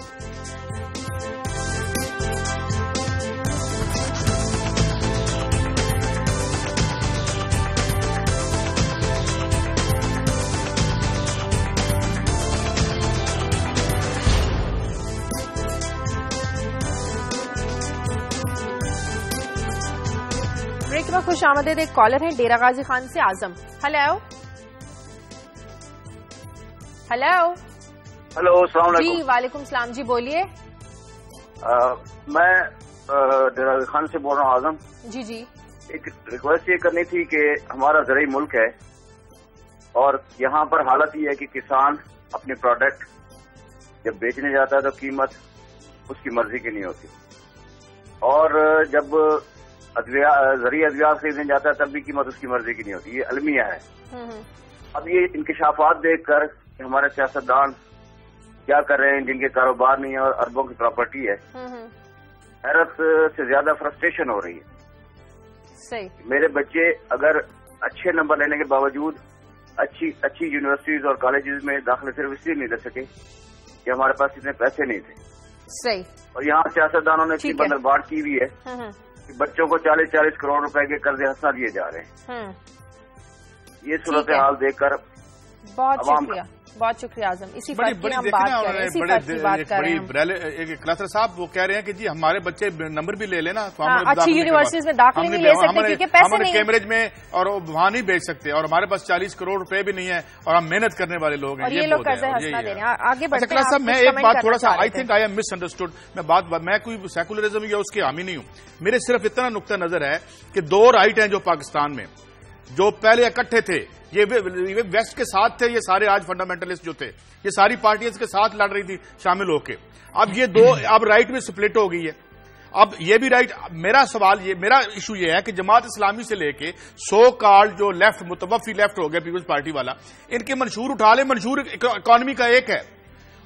خوش آمدید. ایک کالر ہیں ڈیرہ غازی خان سے اعظم. ہیلو السلام علیکم. جی وعلیکم السلام. جی بولیے. میں ڈیرہ غازی خان سے بول رہا ہوں اعظم. جی ایک ریکویسٹ یہ کرنی تھی کہ ہمارا زرعی ملک ہے اور یہاں پر حالت یہ ہے کہ کسان اپنے پروڈکٹ جب بیچنے جاتا ہے تو قیمت اس کی مرضی کی نہیں ہوتی اور جب زرعی ادویات خریدنے جاتا ہے تب بھی قیمت اس کی مرضی کی نہیں ہوتی. یہ المیہ ہے. اب یہ انکشافات دیکھ کر کہ ہمارے سیاستدان کیا کر رہے ہیں جن کے کاروبار نہیں ہے اور اربوں کی پراپرٹی ہے، حیرت سے زیادہ فرسٹریشن ہو رہی ہے. میرے بچے اگر اچھے نمبر لینے کے باوجود اچھی یونیورسٹیز اور کالجز میں داخلے صرف اس لیے نہیں لے سکے کہ ہمارے پاس اتنے پیسے نہیں تھے. اور یہاں سیاستدانوں نے اتنی بندرباٹ کی ہوئی ہے بچوں کو 40 کروڑ روپے کے قرض حسنہ دیے جا رہے ہیں. یہ صورتحال دیکھ کر بہت شکریہ اعظم. اسی فرق کی ہم بات کر رہے ہیں. کلاسر صاحب وہ کہہ رہے ہیں کہ جی ہمارے بچے نمبر بھی لے لینا اچھی یونیورسٹیز میں داخلے نہیں لے سکتے کیونکہ پیسے نہیں، کیمبرج میں اور وہاں نہیں بیچ سکتے اور ہمارے پاس 40 کروڑ روپے بھی نہیں ہے اور ہم محنت کرنے والے لوگ ہیں. یہ لوگ قرض حسنہ دے رہے ہیں. آگے بڑھتے ہیں. صاحب میں ایک بات تھوڑا سا I think I am miss understood. میں کوئی سیکولرزم یا اس کے حامی نہیں ہوں. میرے صرف اتنا نقطہ نظر ہے کہ دو رائٹ ہیں جو پاکستان میں جو پہلے اکٹھے تھے یہ ویسٹ کے ساتھ تھے. یہ سارے آج فنڈامنٹلسٹ جو تھے یہ ساری پارٹیاں اس کے ساتھ لڑ رہی تھی شامل ہو کے. اب یہ دو اب رائٹ میں سپلٹ ہو گئی ہے. اب یہ بھی رائٹ. میرا ایشو یہ ہے کہ جماعت اسلامی سے لے کے سو کال جو لیفٹ متوفی لیفٹ ہو گیا پیپلز پارٹی والا ان کے منشور اٹھا لے. منشور اکانومی کا ایک ہے.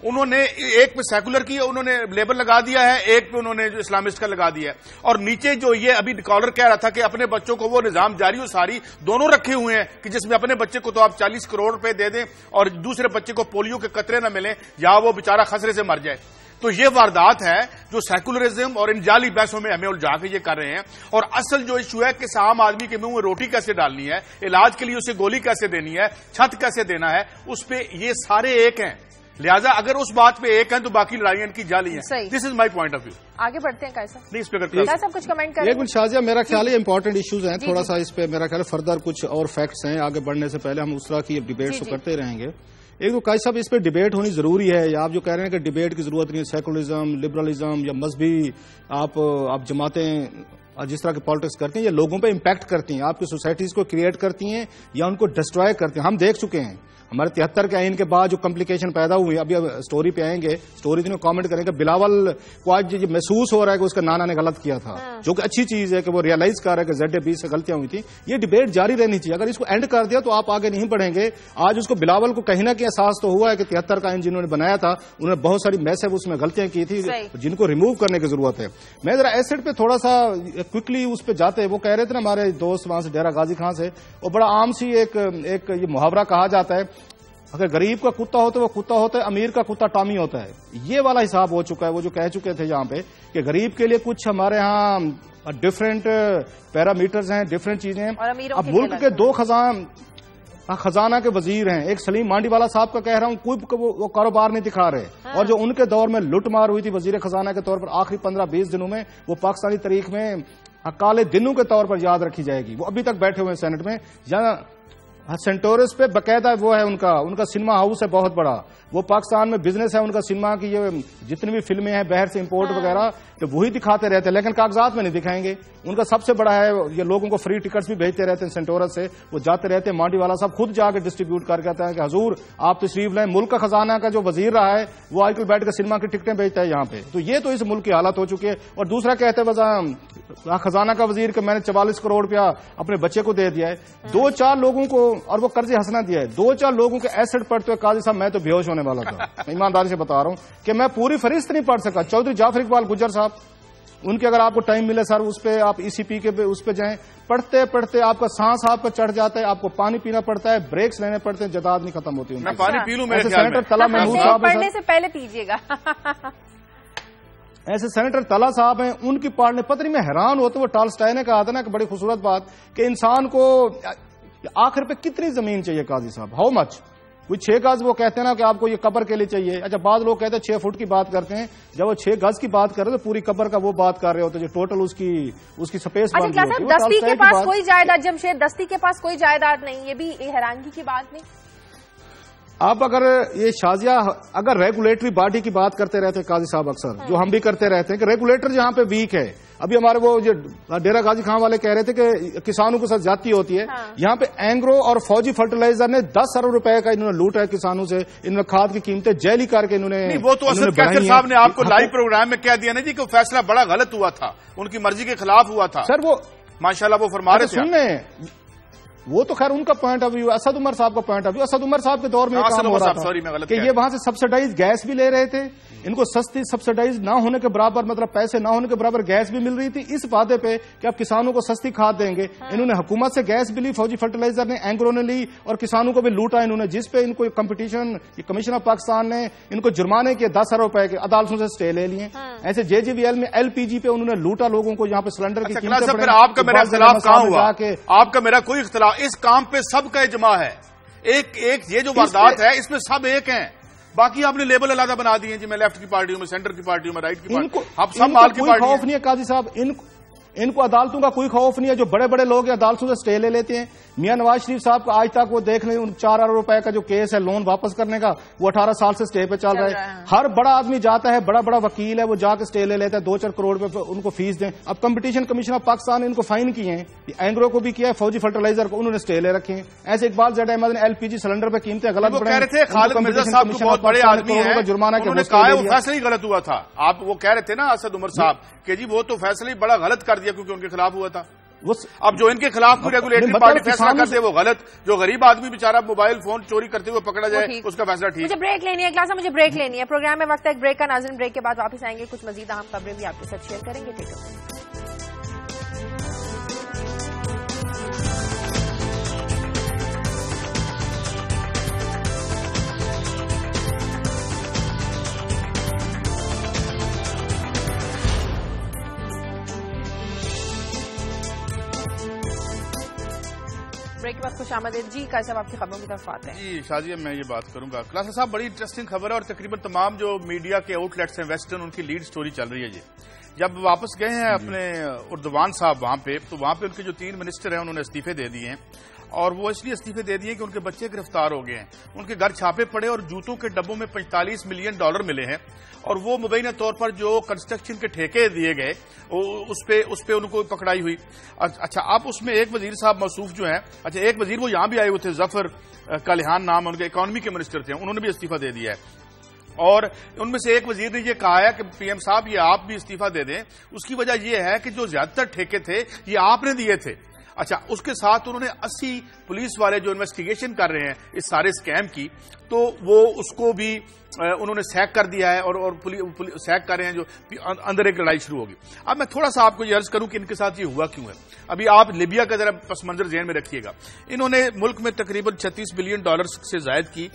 انہوں نے ایک پہ سیکولر کی انہوں نے لیبل لگا دیا ہے، ایک پہ انہوں نے جو اسلامسٹ کا لگا دیا ہے. اور نیچے جو یہ ابھی کالر کہہ رہا تھا کہ اپنے بچوں کو وہ نظام جاری و ساری دونوں رکھے ہوئے ہیں کہ جس میں اپنے بچے کو تو آپ 40 کروڑ روپے دے دیں اور دوسرے بچے کو پولیو کے قطرے نہ ملیں یا وہ بےچارہ خسرے سے مر جائے. تو یہ واردات ہے جو سیکولرزم اور ان جعلی بحثوں میں ہمیں الجھا کے یہ کر رہے ہیں. اور اصل جو ایشو ہے کہ عام آدمی کے منہ میں روٹی کیسے ڈالنی ہے، علاج کے لیے اسے گولی کیسے دینی ہے، چھت کیسے دینا ہے، اس پہ یہ سارے ایک ہیں. لہٰذا اگر اس بات پہ ایک ہیں تو باقی لڑائیاں ان کی جعلی ہیں. دس از مائی پوائنٹ آف ویو. آگے بڑھتے ہیں. کیسا نہیں اس پہ کچھ کمنٹ کریں. ایک شازیہ میرا خیال ہے امپورٹنٹ ایشوز ہیں تھوڑا سا اس پہ میرا خیال ہے فردر کچھ اور فیکٹس ہیں. آگے بڑھنے سے پہلے ہم اس طرح کی ڈیبیٹ تو کرتے رہیں گے. ایک تو قائد صاحب اس پہ ڈیبیٹ ہونی ضروری ہے. یا آپ جو کہہ رہے ہیں کہ ڈیبیٹ کی ضرورت نہیں ہے، سیکولرزم لبرلزم یا مذہبی آپ جماعتیں جس طرح کی پالیٹکس کرتی ہیں یہ لوگوں پہ امپیکٹ کرتی ہیں، آپ کی سوسائٹیز کو کریٹ کرتی ہیں یا ان کو ڈسٹروائے کرتے ہیں. ہم دیکھ چکے ہیں ہمارے 73 کے آئین کے بعد جو کمپلیکیشن پیدا ہوئی. ابھی اسٹوری پہ آئیں گے، اسٹوری میں کامنٹ کریں گے بلاول کو آج یہ محسوس ہو رہا ہے کہ اس کا نانا نے غلط کیا تھا، جو کہ اچھی چیز ہے کہ وہ ریئلائز کر رہا ہے کہ ZAB سے غلطیاں ہوئی تھیں. یہ ڈیبیٹ جاری رہنی چاہیے. اگر اس کو اینڈ کر دیا تو آپ آگے نہیں بڑھیں گے. آج اس کو بلاول کو کہیں نہ کہیں احساس تو ہوا ہے کہ 73 کا آئین جنہوں نے بنایا تھا انہوں نے بہت ساری میسو اس میں غلطیاں کی تھی جن کو ریموو کرنے کی ضرورت ہے. میں ذرا ایسڈ پہ تھوڑا سا کوئکلی اس پہ جاتے. وہ کہہ رہے تھے نا ہمارے دوست وہاں سے ڈیرہ غازی خان سے، وہ بڑا عام سی ایک یہ محاورہ کہا جاتا ہے اگر غریب کا کتا ہوتا ہے وہ کتا ہوتا ہے، امیر کا کتا ٹامی ہوتا ہے. یہ والا حساب ہو چکا ہے. وہ جو کہہ چکے تھے یہاں پہ کہ غریب کے لیے کچھ ہمارے ہاں ڈفرینٹ پیرامیٹرز ہیں، ڈفرینٹ چیزیں ہیں. اب ملک کے دو خزانہ کے وزیر ہیں. ایک سلیم مانڈی والا صاحب کا کہہ رہا ہوں کوئی وہ کاروبار نہیں دکھا رہے. اور جو ان کے دور میں لٹ مار ہوئی تھی وزیر خزانہ کے طور پر آخری 15-20 دنوں میں وہ پاکستانی تاریخ میں کالے دنوں کے طور پر یاد رکھی جائے گی. وہ ابھی تک بیٹھے ہوئے ہیں سینٹ میں. جہاں سینٹورس پہ باقاعدہ وہ ہے ان کا سنیما ہاؤس ہے بہت بڑا. وہ پاکستان میں بزنس ہے ان کا سنیما کی. یہ جتنی بھی فلمیں ہیں باہر سے امپورٹ وغیرہ تو وہی دکھاتے رہتے ہیں لیکن کاغذات میں نہیں دکھائیں گے. ان کا سب سے بڑا ہے یہ لوگوں کو فری ٹکٹس بھی بھیجتے رہتے ہیں سینٹورس سے. وہ جاتے رہتے ہیں. مانڈی والا صاحب خود جا کے ڈسٹریبیوٹ کر کے آتے ہیں کہ حضور آپ تشریف لائیں. ملک کا خزانہ کا جو وزیر رہا ہے وہ آج کل بیٹھ کے سنیما کی ٹکٹیں بیچتا ہے یہاں پہ. تو یہ تو اس ملک کی حالت ہو چکی ہے. اور دوسرا کہتے ہیں خزانہ کا وزیر کہ میں نے 44 کروڑ روپیہ اپنے بچے کو دے دیا ہے. 2-4 لوگوں کو اور وہ قرض حسنہ دیا ہے. 2-4 لوگوں کے ایسٹ پڑھتے ہوئے قاضی صاحب میں تو بے ہوش ہونے والا تھا. ایمانداری سے بتا رہا ہوں کہ میں پوری فہرست نہیں پڑھ سکا. چودھری جعفر اقبال گجر صاحب ان کے اگر آپ کو ٹائم ملے سر اس پہ آپ ECP کے اس پہ جائیں, پڑھتے پڑھتے آپ کا سانس آپ پہ چڑھ جاتا ہے, آپ کو پانی پینا پڑتا ہے, بریکس لینے پڑتے ہیں, جداد نہیں ختم ہوتی. میں پانی پی لوں میرے خیال میں. سینیٹر طلحہ محمود صاحب پڑھنے سے پہلے پیجیے گا. ایسے سینیٹر طلحہ صاحب ہیں, ان کی پڑھنے پتہ نہیں, میں حیران ہوتا ہوں. وہ ٹالسٹائی نے کہا تھا نا کہ بڑی خوبصورت بات کہ انسان کو آخر پہ کتنی زمین چاہیے قاضی صاحب, ہاؤ مچ. کوئی 6 گز وہ کہتے ہیں نا کہ آپ کو یہ قبر کے لیے چاہیے. اچھا بعض لوگ کہتے ہیں 6 فٹ کی بات کرتے ہیں, جب وہ 6 گز کی بات کر رہے تو پوری قبر کا وہ بات کر رہے ہوتے جو ٹوٹل اس کی سپیس. اچھا دستی کے پاس کوئی جائیداد, جمشید دستی کے پاس کوئی جائیداد نہیں, یہ بھی حیرانگی کی بات نہیں. آپ اگر یہ شازیہ اگر ریگولیٹری باڈی کی بات کرتے رہتے ہیں قاضی صاحب اکثر, جو ہم بھی کرتے رہتے ہیں کہ ریگولیٹر جہاں پہ ویک ہے, ابھی ہمارے وہ ڈیرہ غازی خان والے کہہ رہے تھے کہ کسانوں کے ساتھ زیادتی ہوتی ہے, یہاں پہ اینگرو اور فوجی فرٹیلائزر نے 10 ارب روپے کا انہوں نے لوٹا ہے کسانوں سے, انہوں نے کھاد کی قیمتیں جیلی کر کے انہوں نے. وہ تو اسد کیسر صاحب نے آپ کو لائیو پروگرام میں کہہ دیا نا جی کہ فیصلہ بڑا غلط ہوا تھا, ان کی مرضی کے خلاف ہوا تھا. سر وہ ماشاءاللہ وہ فرما رہے تھے, وہ تو خیر ان کا point of view, Asad Umar صاحب کا point of view. Asad Umar صاحب کے دور میں کام ہو رہا تھا کہ یہ وہاں سے سبسڈائز گیس بھی لے رہے تھے, ان کو سستی سبسڈائز نہ ہونے کے برابر, مطلب پیسے نہ ہونے کے برابر گیس بھی مل رہی تھی, اس وعدے پہ کہ آپ کسانوں کو سستی کھاد دیں گے. انہوں نے حکومت سے گیس بھی لی, فوجی فرٹیلائزر نے, اینگرو نے لی, اور کسانوں کو بھی لوٹا انہوں نے, جس پہ ان کو کمپٹیشن کمیشن آف پاکستان نے ان کو جرمانے کے 10 ارب روپے کے عدالتوں سے اسٹے لے لیے. ایسے JGVL میں LPG پہ انہوں نے لوٹا لوگوں کو, یہاں پہ سلنڈر کی قیمتیں. آپ کا میرا اختلاف کہاں ہوا, آپ کا میرا کوئی اختلاف, اس کام پہ سب کا اجماع ہے. ایک یہ جو واردات ہے اس میں سب ایک ہیں, باقی آپ نے لیبل علیحدہ بنا دیے جی, میں لیفٹ کی پارٹی ہوں, میں سینٹر کی پارٹی ہوں, میں رائٹ کی پارٹی ہوں, آپ سب مال کی پارٹی. کوئی خوف نہیں ہے قاضی صاحب, ان کو عدالتوں کا کوئی خوف نہیں ہے. جو بڑے بڑے لوگ ہیں عدالتوں سے اسٹے لے لیتے ہیں. میاں نواز شریف صاحب کو آج تک وہ دیکھ لیں, 4 ارب روپے کا جو کیس ہے لون واپس کرنے کا, وہ 18 سال سے اسٹے پہ چل رہا ہے. ہر بڑا آدمی جاتا ہے, بڑا بڑا وکیل ہے, وہ جا کے اسٹے لے لیتا ہے, 2-4 کروڑ پہ ان کو فیس دیں. اب کمپٹیشن کمیشن آف پاکستان نے ان کو فائن کیے ہیں, اینگرو کو بھی کیا ہے, فوجی فرٹیلائزر کو انہوں نے اسٹے لے رکھے ہیں. ایسے اقبال زیڈ احمد نے LPG سلنڈر پہ قیمتیں غلط کہہ رہے تھے, خالد مرزا صاحب کو بہت بڑے آدمی ہیں, جرمانہ انہوں نے کہا ہے وہ فیصلہ ہی غلط ہوا تھا. آپ وہ کہہ رہے تھے نا اسد عمر صاحب کہ جی وہ تو فیصلہ ہی بڑا غلط کر دیا کیونکہ ان کے خلاف ہوا تھا. اب جو ان کے خلاف کوئی ریگولیٹری پارٹی فیصلہ کرتے وہ غلط, جو غریب آدمی بیچارہ موبائل فون چوری کرتے ہوئے پکڑا جائے اس کا فیصلہ ٹھیک. مجھے بریک لینی ہے کلاس, مجھے بریک لینی ہے. پروگرام میں وقت ہے ایک بریک کا. ناظرین بریک کے بعد واپس آئیں گے, کچھ مزید اہم خبریں بھی آپ کے ساتھ شیئر کریں گے. ٹھیک ہے. بریک کے بعد خوش آمدید. جی قاضی صاحب آپ کی خبروں کی طرف آتے ہیں. جی شازیہ میں یہ بات کروں گا. کلاسر صاحب بڑی انٹرسٹنگ خبر ہے, اور تقریباً تمام جو میڈیا کے آؤٹ لیٹس ہیں ویسٹرن, ان کی لیڈ سٹوری چل رہی ہے. جی جب واپس گئے ہیں اپنے اردوان صاحب وہاں پہ, تو وہاں پہ ان کے جو 3 منسٹر ہیں انہوں نے استعفے دے دیے ہیں, اور وہ اس لیے استعفے دے دیے کہ ان کے بچے گرفتار ہو گئے ہیں. ان کے گھر چھاپے پڑے اور جوتوں کے ڈبوں میں $45 ملین ملے ہیں, اور وہ مبینہ طور پر جو کنسٹرکشن کے ٹھیکے دیے گئے اس پہ ان کو پکڑائی ہوئی. اچھا اب اس میں ایک وزیر صاحب موصوف جو ہیں, اچھا ایک وزیر وہ یہاں بھی آئے ہوئے تھے, ظفر کالحان نام ان کے, اکانومی کے منسٹر تھے, انہوں نے بھی استعفیٰ دے دیا ہے. اور ان میں سے ایک وزیر نے یہ کہا ہے کہ PM صاحب یہ آپ بھی استعفیٰ دے دیں. اس کی وجہ یہ ہے کہ جو زیادہ تر ٹھیکے تھے یہ آپ نے دیے تھے. اچھا اس کے ساتھ انہوں نے 80 پولیس والے جو انویسٹیگیشن کر رہے ہیں اس سارے اسکیم کی, تو وہ اس کو بھی انہوں نے سیک کر دیا ہے, اور سیک کر رہے ہیں, جو اندر ایک لڑائی شروع ہوگی. اب میں تھوڑا سا آپ کو یہ عرض کروں کہ ان کے ساتھ یہ ہوا کیوں ہے. ابھی آپ لیبیا کا ذرا پس منظر ذہن میں رکھیے گا. انہوں نے ملک میں تقریباً $36 بلین سے زائد کی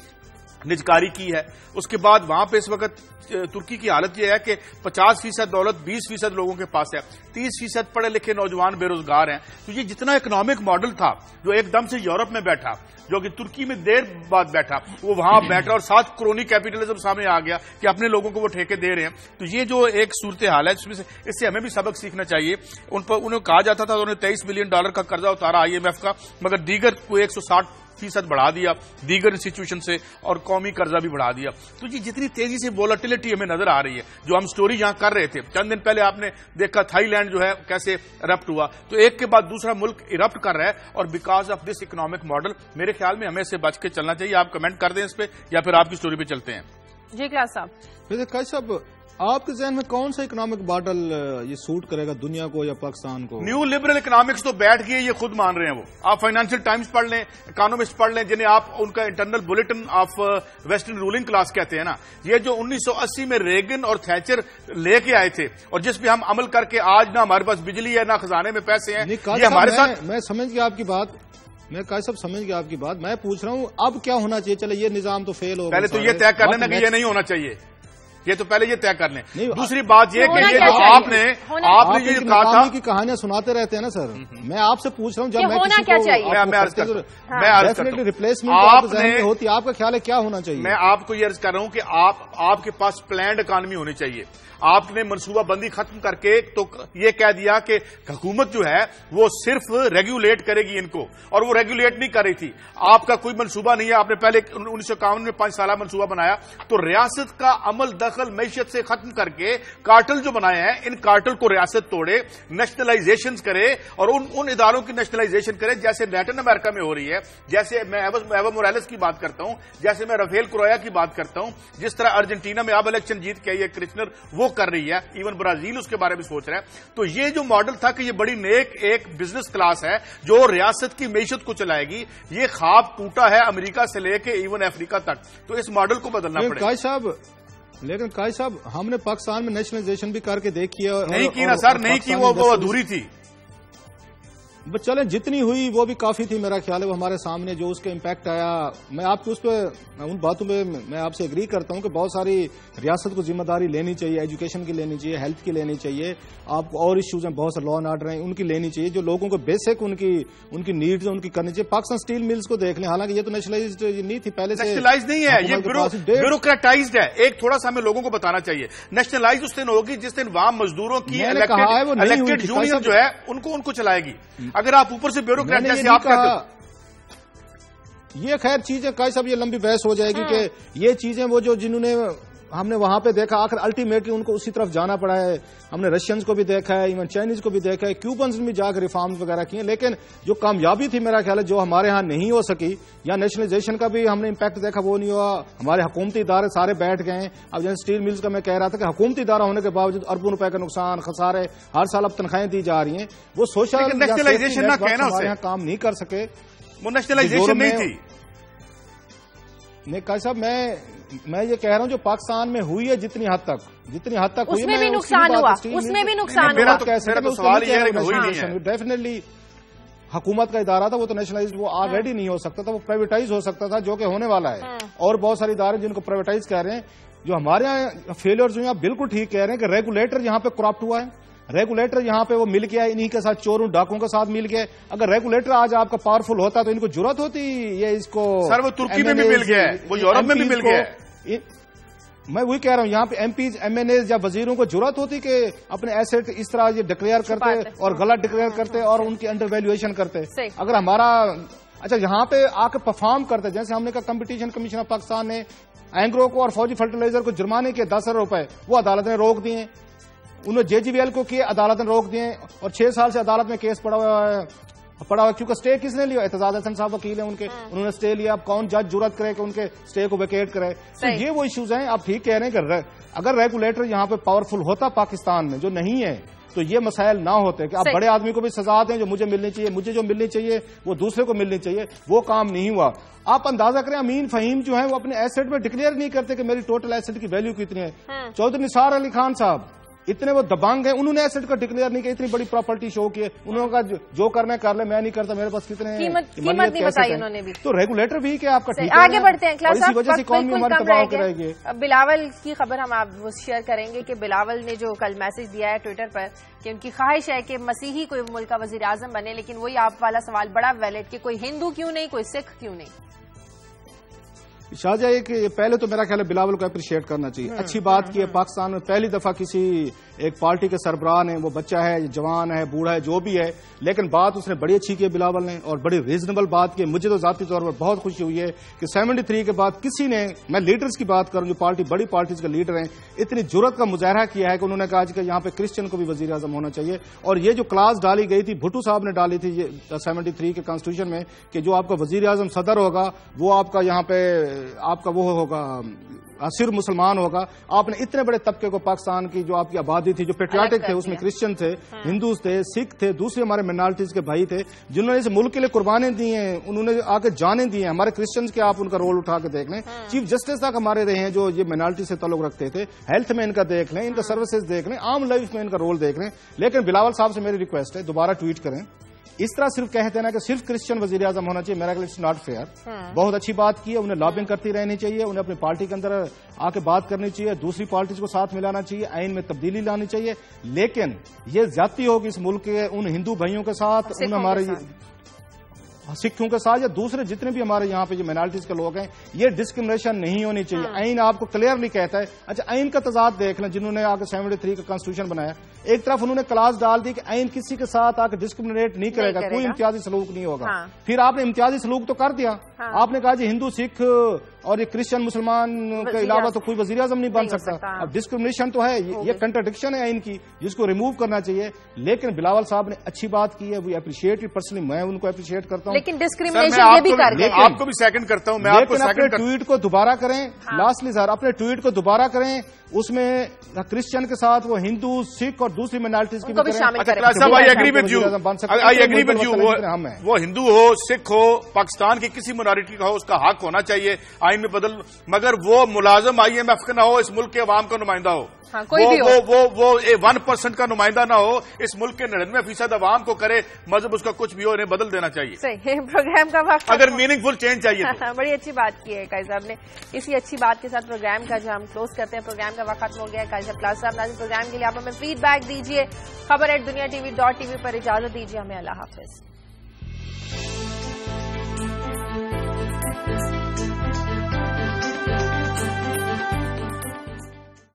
نجکاری کی ہے. اس کے بعد وہاں پہ اس وقت ترکی کی حالت یہ ہے کہ 50% دولت 20% لوگوں کے پاس ہے, 30% پڑھے لکھے نوجوان بے روزگار ہیں. تو یہ جتنا اکنامک ماڈل تھا جو ایک دم سے یورپ میں بیٹھا, جو کہ ترکی میں دیر بعد بیٹھا, وہ وہاں بیٹھا, اور ساتھ کرونی کیپیٹلزم سامنے آ گیا کہ اپنے لوگوں کو وہ ٹھیکے دے رہے ہیں. تو یہ جو ایک صورتحال ہے اس سے ہمیں بھی سبق سیکھنا چاہیے. انہیں کہا جاتا تھا انہوں نے $23 بلین کا قرضہ اتارا IMF کا, مگر دیگر کو 160% بڑھا دیا دیگر انسٹیٹیوشن سے, اور قومی قرضہ بھی بڑھا دیا. تو یہ جتنی تیزی سے وولٹیلٹی ہمیں نظر آ رہی ہے, جو ہم سٹوری یہاں کر رہے تھے, چند دن پہلے آپ نے دیکھا تھائی لینڈ جو ہے کیسے ارپٹ ہوا, تو ایک کے بعد دوسرا ملک ارپٹ کر رہا ہے, اور because of this economic model میرے خیال میں ہمیں اس سے بچ کے چلنا چاہیے. آپ کمنٹ کر دیں اس پہ, یا پھر آپ کی سٹوری پہ چلتے ہیں. جی کلاس صاحب. قاضی صاحب آپ کے ذہن میں کون سا اکنامک ماڈل یہ سوٹ کرے گا دنیا کو یا پاکستان کو؟ نیو لبرل اکنامکس تو بیٹھ گئی، یہ خود مان رہے ہیں وہ. آپ فائنینشیل ٹائمز پڑھ لیں، اکانومسٹ پڑھ لیں، جنہیں آپ ان کا internal bulletin of western ruling class کہتے ہیں نا. یہ جو 1980 میں ریگن اور تھیچر لے کے آئے تھے اور جس پہ ہم عمل کر کے آج نہ ہمارے پاس بجلی ہے نہ خزانے میں پیسے ہیں، یہ ہمارے ساتھ. میں سمجھ گیا آپ کی بات، میں قائد صاحب سمجھ گیا آپ کی بات. میں پوچھ رہا ہوں اب کیا ہونا چاہیے؟ چلے یہ نظام تو فیل ہو گیا، پہلے تو یہ طے کر لینا کہ یہ نہیں ہونا چاہیے. یہ تو پہلے یہ طے کر لیں. دوسری بات یہ کہ یہ جو آپ نے یہ کہا تھا کی کہانیاں سناتے رہتے ہیں نا سر. میں آپ سے پوچھ رہا ہوں جب میں ریپلیسمنٹ ہوتی آپ کا خیال ہے کیا ہونا چاہیے؟ میں آپ کو یہ عرض کر رہا ہوں کہ آپ کے پاس پلانڈ اکانومی ہونی چاہیے. آپ نے منصوبہ بندی ختم کر کے تو یہ کہہ دیا کہ حکومت جو ہے وہ صرف ریگولیٹ کرے گی ان کو، اور وہ ریگولیٹ نہیں کر رہی تھی. آپ کا کوئی منصوبہ نہیں ہے. آپ نے پہلے 1951 میں 5 سالہ منصوبہ بنایا تو ریاست کا عمل دخل معیشت سے ختم کر کے کارٹل جو بنائے ہیں ان کارٹل کو ریاست توڑے، نیشنلائزیشن کرے اور ان اداروں کی نیشنلائزیشن کرے جیسے لیٹن امریکہ میں ہو رہی ہے، جیسے میں ایوا موریلس کی بات کرتا ہوں، جیسے میں رافیل کرویا کی بات کرتا ہوں، جس طرح ارجنٹینا میں اب الیکشن جیت کے آئی ہے کرچنر وہ کر رہی ہے، ایون برازیل اس کے بارے میں سوچ رہا ہے. تو یہ جو ماڈل تھا کہ یہ بڑی نیک ایک بزنس کلاس ہے جو ریاست کی معیشت کو چلائے گی، یہ خواب ٹوٹا ہے امریکہ سے لے کے ایون افریقہ تک. تو اس ماڈل کو بدلنا پڑے گا. لیکن قائد صاحب ہم نے پاکستان میں نیشنلائزیشن بھی کر کے دیکھی ہے. نہیں کی نا سر، نہیں کی، وہ ادھوری تھی. بس چلیں جتنی ہوئی وہ بھی کافی تھی میرا خیال ہے. وہ ہمارے سامنے جو اس کا امپیکٹ آیا، میں آپ کو اس پہ ان باتوں پہ میں آپ سے اگری کرتا ہوں کہ بہت ساری ریاست کو ذمہ داری لینی چاہیے، ایجوکیشن کی لینی چاہیے، ہیلتھ کی لینی چاہیے. آپ اور ایشوز ہیں بہت سے لا اینڈ آرڈر ہیں ان کی لینی چاہیے، جو لوگوں کو بیسک ان کی نیڈز ہیں ان کی کرنی چاہیے. پاکستان اسٹیل ملز کو دیکھ لیں، حالانکہ یہ تو نیشنلائزڈ نہیں تھی پہلے سے. نیشنلائز نہیں ہے، یہ بیوروکریٹائزڈ ہے. ایک تھوڑا سا ہمیں لوگوں کو بتانا چاہیے. نیشنلائز اس دن ہوگی جس دن وہاں مزدوروں کی الیکٹڈ یونین جو ہے ان کو چلائے گی. اگر آپ اوپر سے بیوروکریٹ جیسے آپ یہ خیر چیزیں قائد صاحب یہ لمبی بحث ہو جائے گی کہ یہ چیزیں وہ جو جنہوں نے ہم نے وہاں پہ دیکھا آخر الٹیمیٹلی ان کو اسی طرف جانا پڑا ہے. ہم نے رشینز کو بھی دیکھا ہے، ایون چائنیز کو بھی دیکھا ہے، کیوبنز میں جا کے ریفارمز وغیرہ کیے. لیکن جو کامیابی تھی میرا خیال ہے جو ہمارے ہاں نہیں ہو سکی، یا نیشنلائزیشن کا بھی ہم نے امپیکٹ دیکھا وہ نہیں ہوا. ہمارے حکومتی ادارے سارے بیٹھ گئے ہیں. اب جیسے اسٹیل ملز کا میں کہہ رہا تھا کہ حکومتی ادارہ ہونے کے باوجود اربوں روپے کا نقصان خسارے ہر سال اب تنخواہیں دی جا رہی ہیں. وہ سوشل نیشنلائزیشن ہمارے یہاں کام نہیں کر سکے. وہ نیشنلائزیشن نہیں تھی. نہیں قائد صاحب میں یہ کہہ رہا ہوں جو پاکستان میں ہوئی ہے جتنی حد تک ہوئی اس میں بھی نقصان ہوا، اس میں بھی نقصان ہوا. ڈیفینیٹلی حکومت کا ادارہ تھا وہ تو نیشنلائز وہ آلریڈی نہیں ہو سکتا تھا، وہ پرائیویٹائز ہو سکتا تھا جو کہ ہونے والا ہے. اور بہت سارے ادارے جن کو پرائیویٹائز کہہ رہے ہیں. جو ہمارے یہاں فیلئرز ہوئے ہیں آپ بالکل ٹھیک کہہ رہے ہیں کہ ریگولیٹر یہاں پہ کرپٹ ہوا ہے. ریگولیٹر یہاں پہ وہ مل گیا ہے، انہی کے ساتھ چوروں ڈاکوں کے ساتھ مل گیا ہے. اگر ریگولیٹر آج آپ کا پاورفل ہوتا تو ان کو ضرورت ہوتی یہ اس کو. سر وہ ترکی میں بھی مل گیا ہے، وہ یورپ میں بھی مل گیا ہے. میں وہی کہہ رہا ہوں یہاں پہ MPs MNAs یا وزیروں کو ضرورت ہوتی کہ اپنے ایسٹ اس طرح یہ ڈکلیئر کرتے اور غلط ڈکلیئر کرتے اور ان کی انڈر ویلیویشن کرتے. اگر ہمارا اچھا یہاں پہ آ کے پرفارم کرتے، جیسے ہم نے کہا کمپٹیشن کمیشن آف پاکستان نے اینگرو کو اور فوجی فرٹیلائزر کو جرمانے کے 10 ارب روپے وہ عدالت نے روک دیے. انہوں نے JGVL کو کیے، عدالت نے روک دیے اور 6 سال سے عدالت میں کیس پڑا ہوا کیونکہ اسٹے کس نے لیا؟ اعتزاز احسن صاحب وکیل ہیں ان کے، انہوں نے اسٹے لیا. اب کون جج جرات کرے کہ ان کے اسٹے کو ویکیٹ کرے؟ تو یہ وہ ایشوز ہیں. آپ ٹھیک کہہ رہے ہیں کہ اگر ریگولیٹر یہاں پہ پاورفل ہوتا پاکستان میں جو نہیں ہے تو یہ مسائل نہ ہوتے کہ آپ بڑے آدمی کو بھی سزا دیں جو مجھے ملنی چاہیے، مجھے جو ملنی چاہیے وہ دوسرے کو ملنی چاہیے. وہ کام نہیں ہوا. آپ اندازہ کریں امین فہیم جو ہیں وہ اپنے ایسٹ میں ڈکلیئر نہیں کرتے کہ میری ٹوٹل ایسٹ کی ویلیو کتنی ہے. چودھری نثار علی خان صاحب اتنے وہ دبانگ ہیں، انہوں نے ایسٹ کا ڈکلیئر نہیں کیا. اتنی بڑی پراپرٹی شو کی ہے، انہوں نے کہا جو کرنا ہے کر لے، میں نہیں کرتا، میرے پاس کتنے قیمت نہیں بتائی انہوں نے بھی. تو ریگولیٹر بھی کہ آپ کا ٹھیک ہے. آگے بڑھتے ہیں کلاس اسی وجہ سے اکانومی ہماری تباہ ہو رہے گی. بلاول کی خبر ہم آپ شیئر کریں گے کہ بلاول نے جو کل میسج دیا ہے ٹویٹر پر کہ ان کی خواہش ہے کہ مسیحی کوئی ملک کا وزیر اعظم بنے. لیکن وہی آپ والا سوال بڑا ویلڈ کہ کوئی ہندو کیوں نہیں، کوئی سکھ کیوں نہیں. شاہجہاں کہ پہلے تو میرا خیال ہے بلاول کو اپریشیٹ کرنا چاہیے. اچھی بات کی ہے پاکستان میں پہلی دفعہ کسی ایک پارٹی کے سربراہ نے، وہ بچہ ہے جوان ہے بوڑھا ہے جو بھی ہے، لیکن بات اس نے بڑی اچھی کی ہے بلاول نے اور بڑی ریزنیبل بات کی. مجھے تو ذاتی طور پر بہت خوشی ہوئی ہے کہ 73 کے بعد کسی نے، میں لیڈرز کی بات کروں جو پارٹی بڑی پارٹیز کے لیڈر ہیں، اتنی جرت کا مظاہرہ کیا ہے کہ انہوں نے کہا کہ یہاں پہ کرسچن کو بھی وزیر اعظم ہونا چاہیے. اور یہ جو کلاس ڈالی گئی تھی بھٹو صاحب نے ڈالی تھی 73 کے کانسٹیٹیوشن میں کہ جو آپ کا وزیر اعظم صدر ہوگا وہ آپ کا یہاں پہ آپ کا وہ ہوگا صرف مسلمان ہوگا. آپ نے اتنے بڑے طبقے کو پاکستان کی جو آپ کی آبادی تھی جو پیٹریاٹک تھے, اس میں کرسچن تھے, ہندوز تھے, سکھ تھے, دوسرے ہمارے مائنارٹیز کے بھائی تھے جنہوں نے اس ملک کے لیے قربانیں دی ہیں, انہوں نے آگے جانیں دی ہیں. ہمارے کرسچنز کے آپ ان کا رول اٹھا کے دیکھ لیں, چیف جسٹس تک ہمارے رہے ہیں جو یہ مائنارٹی سے تعلق رکھتے تھے, ہیلتھ میں ان کا دیکھ لیں, ان کا سروسز دیکھ لیں, عام لائف میں ان کا رول دیکھ لیں. لیکن بلاول صاحب سے میری ریکویسٹ ہے دوبارہ ٹویٹ کریں. اس طرح صرف کہتے ہیں نا کہ صرف کرسچن وزیر اعظم ہونا چاہیے, میرا خیال اٹس ناٹ فیئر. بہت اچھی بات کی ہے, انہیں لابنگ کرتی رہنی چاہیے, انہیں اپنی پارٹی کے اندر آ کے بات کرنی چاہیے, دوسری پارٹیز کو ساتھ ملانا چاہیے, آئین میں تبدیلی لانی چاہیے. لیکن یہ زیادتی ہوگی اس ملک کے ان ہندو بھائیوں کے ساتھ, ان ہمارے سکھوں کے ساتھ یا دوسرے جتنے بھی ہمارے یہاں پہ جو مائنارٹیز کے لوگ ہیں, یہ ڈسکرمنیشن نہیں ہونی چاہیے. آئین آپ کو کلیئرلی کہتا ہے. اچھا آئین کا تضاد دیکھ لیں, جنہوں نے آ کے 73 کا کانسٹیٹیوشن بنایا, ایک طرف انہوں نے کلاس ڈال دی کہ آئین کسی کے ساتھ آ کے ڈسکرمنیٹ نہیں کرے گا, کوئی امتیازی سلوک نہیں ہوگا. پھر آپ نے امتیازی سلوک تو کر دیا, آپ نے کہا جی ہندو سکھ اور یہ کرسچن مسلمان کے علاوہ تو کوئی وزیر اعظم نہیں بن سکتا. اب ڈسکرمنیشن تو ہے, یہ کنٹراڈکشن ہے آئین کی جس کو ریموو کرنا چاہیے. لیکن بلاول صاحب نے اچھی بات کی ہے, وی اپریشیٹ اٹ پرسنلی, میں ان کو اپریشیٹ کرتا ہوں. لیکن ڈسکرمنیشن یہ بھی کر کے آپ کو بھی سیکنڈ کرتا ہوں, میں آپ کو اپنے ٹویٹ کو دوبارہ کریں. لاسٹلی سر اپنے ٹویٹ کو دوبارہ کریں, اس میں کرسچن کے ساتھ وہ ہندو سکھ اور دوسری مائنارٹیز کی بھی شامل کریں. وہ ہندو ہو سکھ ہو پاکستان کی کسی مائنارٹی کا ہو, اس کا حق ہونا چاہیے آئین میں بدل, مگر وہ ملازم IMF کا نہ ہو, اس ملک کے عوام کا نمائندہ ہو. وہ 1% کا نمائندہ نہ ہو, اس ملک کے 99% عوام کو کرے, مذہب اس کا کچھ بھی ہو, انہیں بدل دینا چاہیے. صحیح, پروگرام کا وقت اگر میننگ فل چینج چاہیے. بڑی اچھی بات کی ہے قاضی صاحب نے. اسی اچھی بات کے ساتھ پروگرام کا جو ہم کلوز کرتے ہیں, پروگرام کا وقت ختم ہو گیا ہے. قاضی صاحب کلاس صاحب ناظرین پروگرام کے لیے آپ ہمیں فیڈ بیک دیجیے. خبر@دنیا TV پر اجازت دیجیے ہمیں. اللہ حافظ.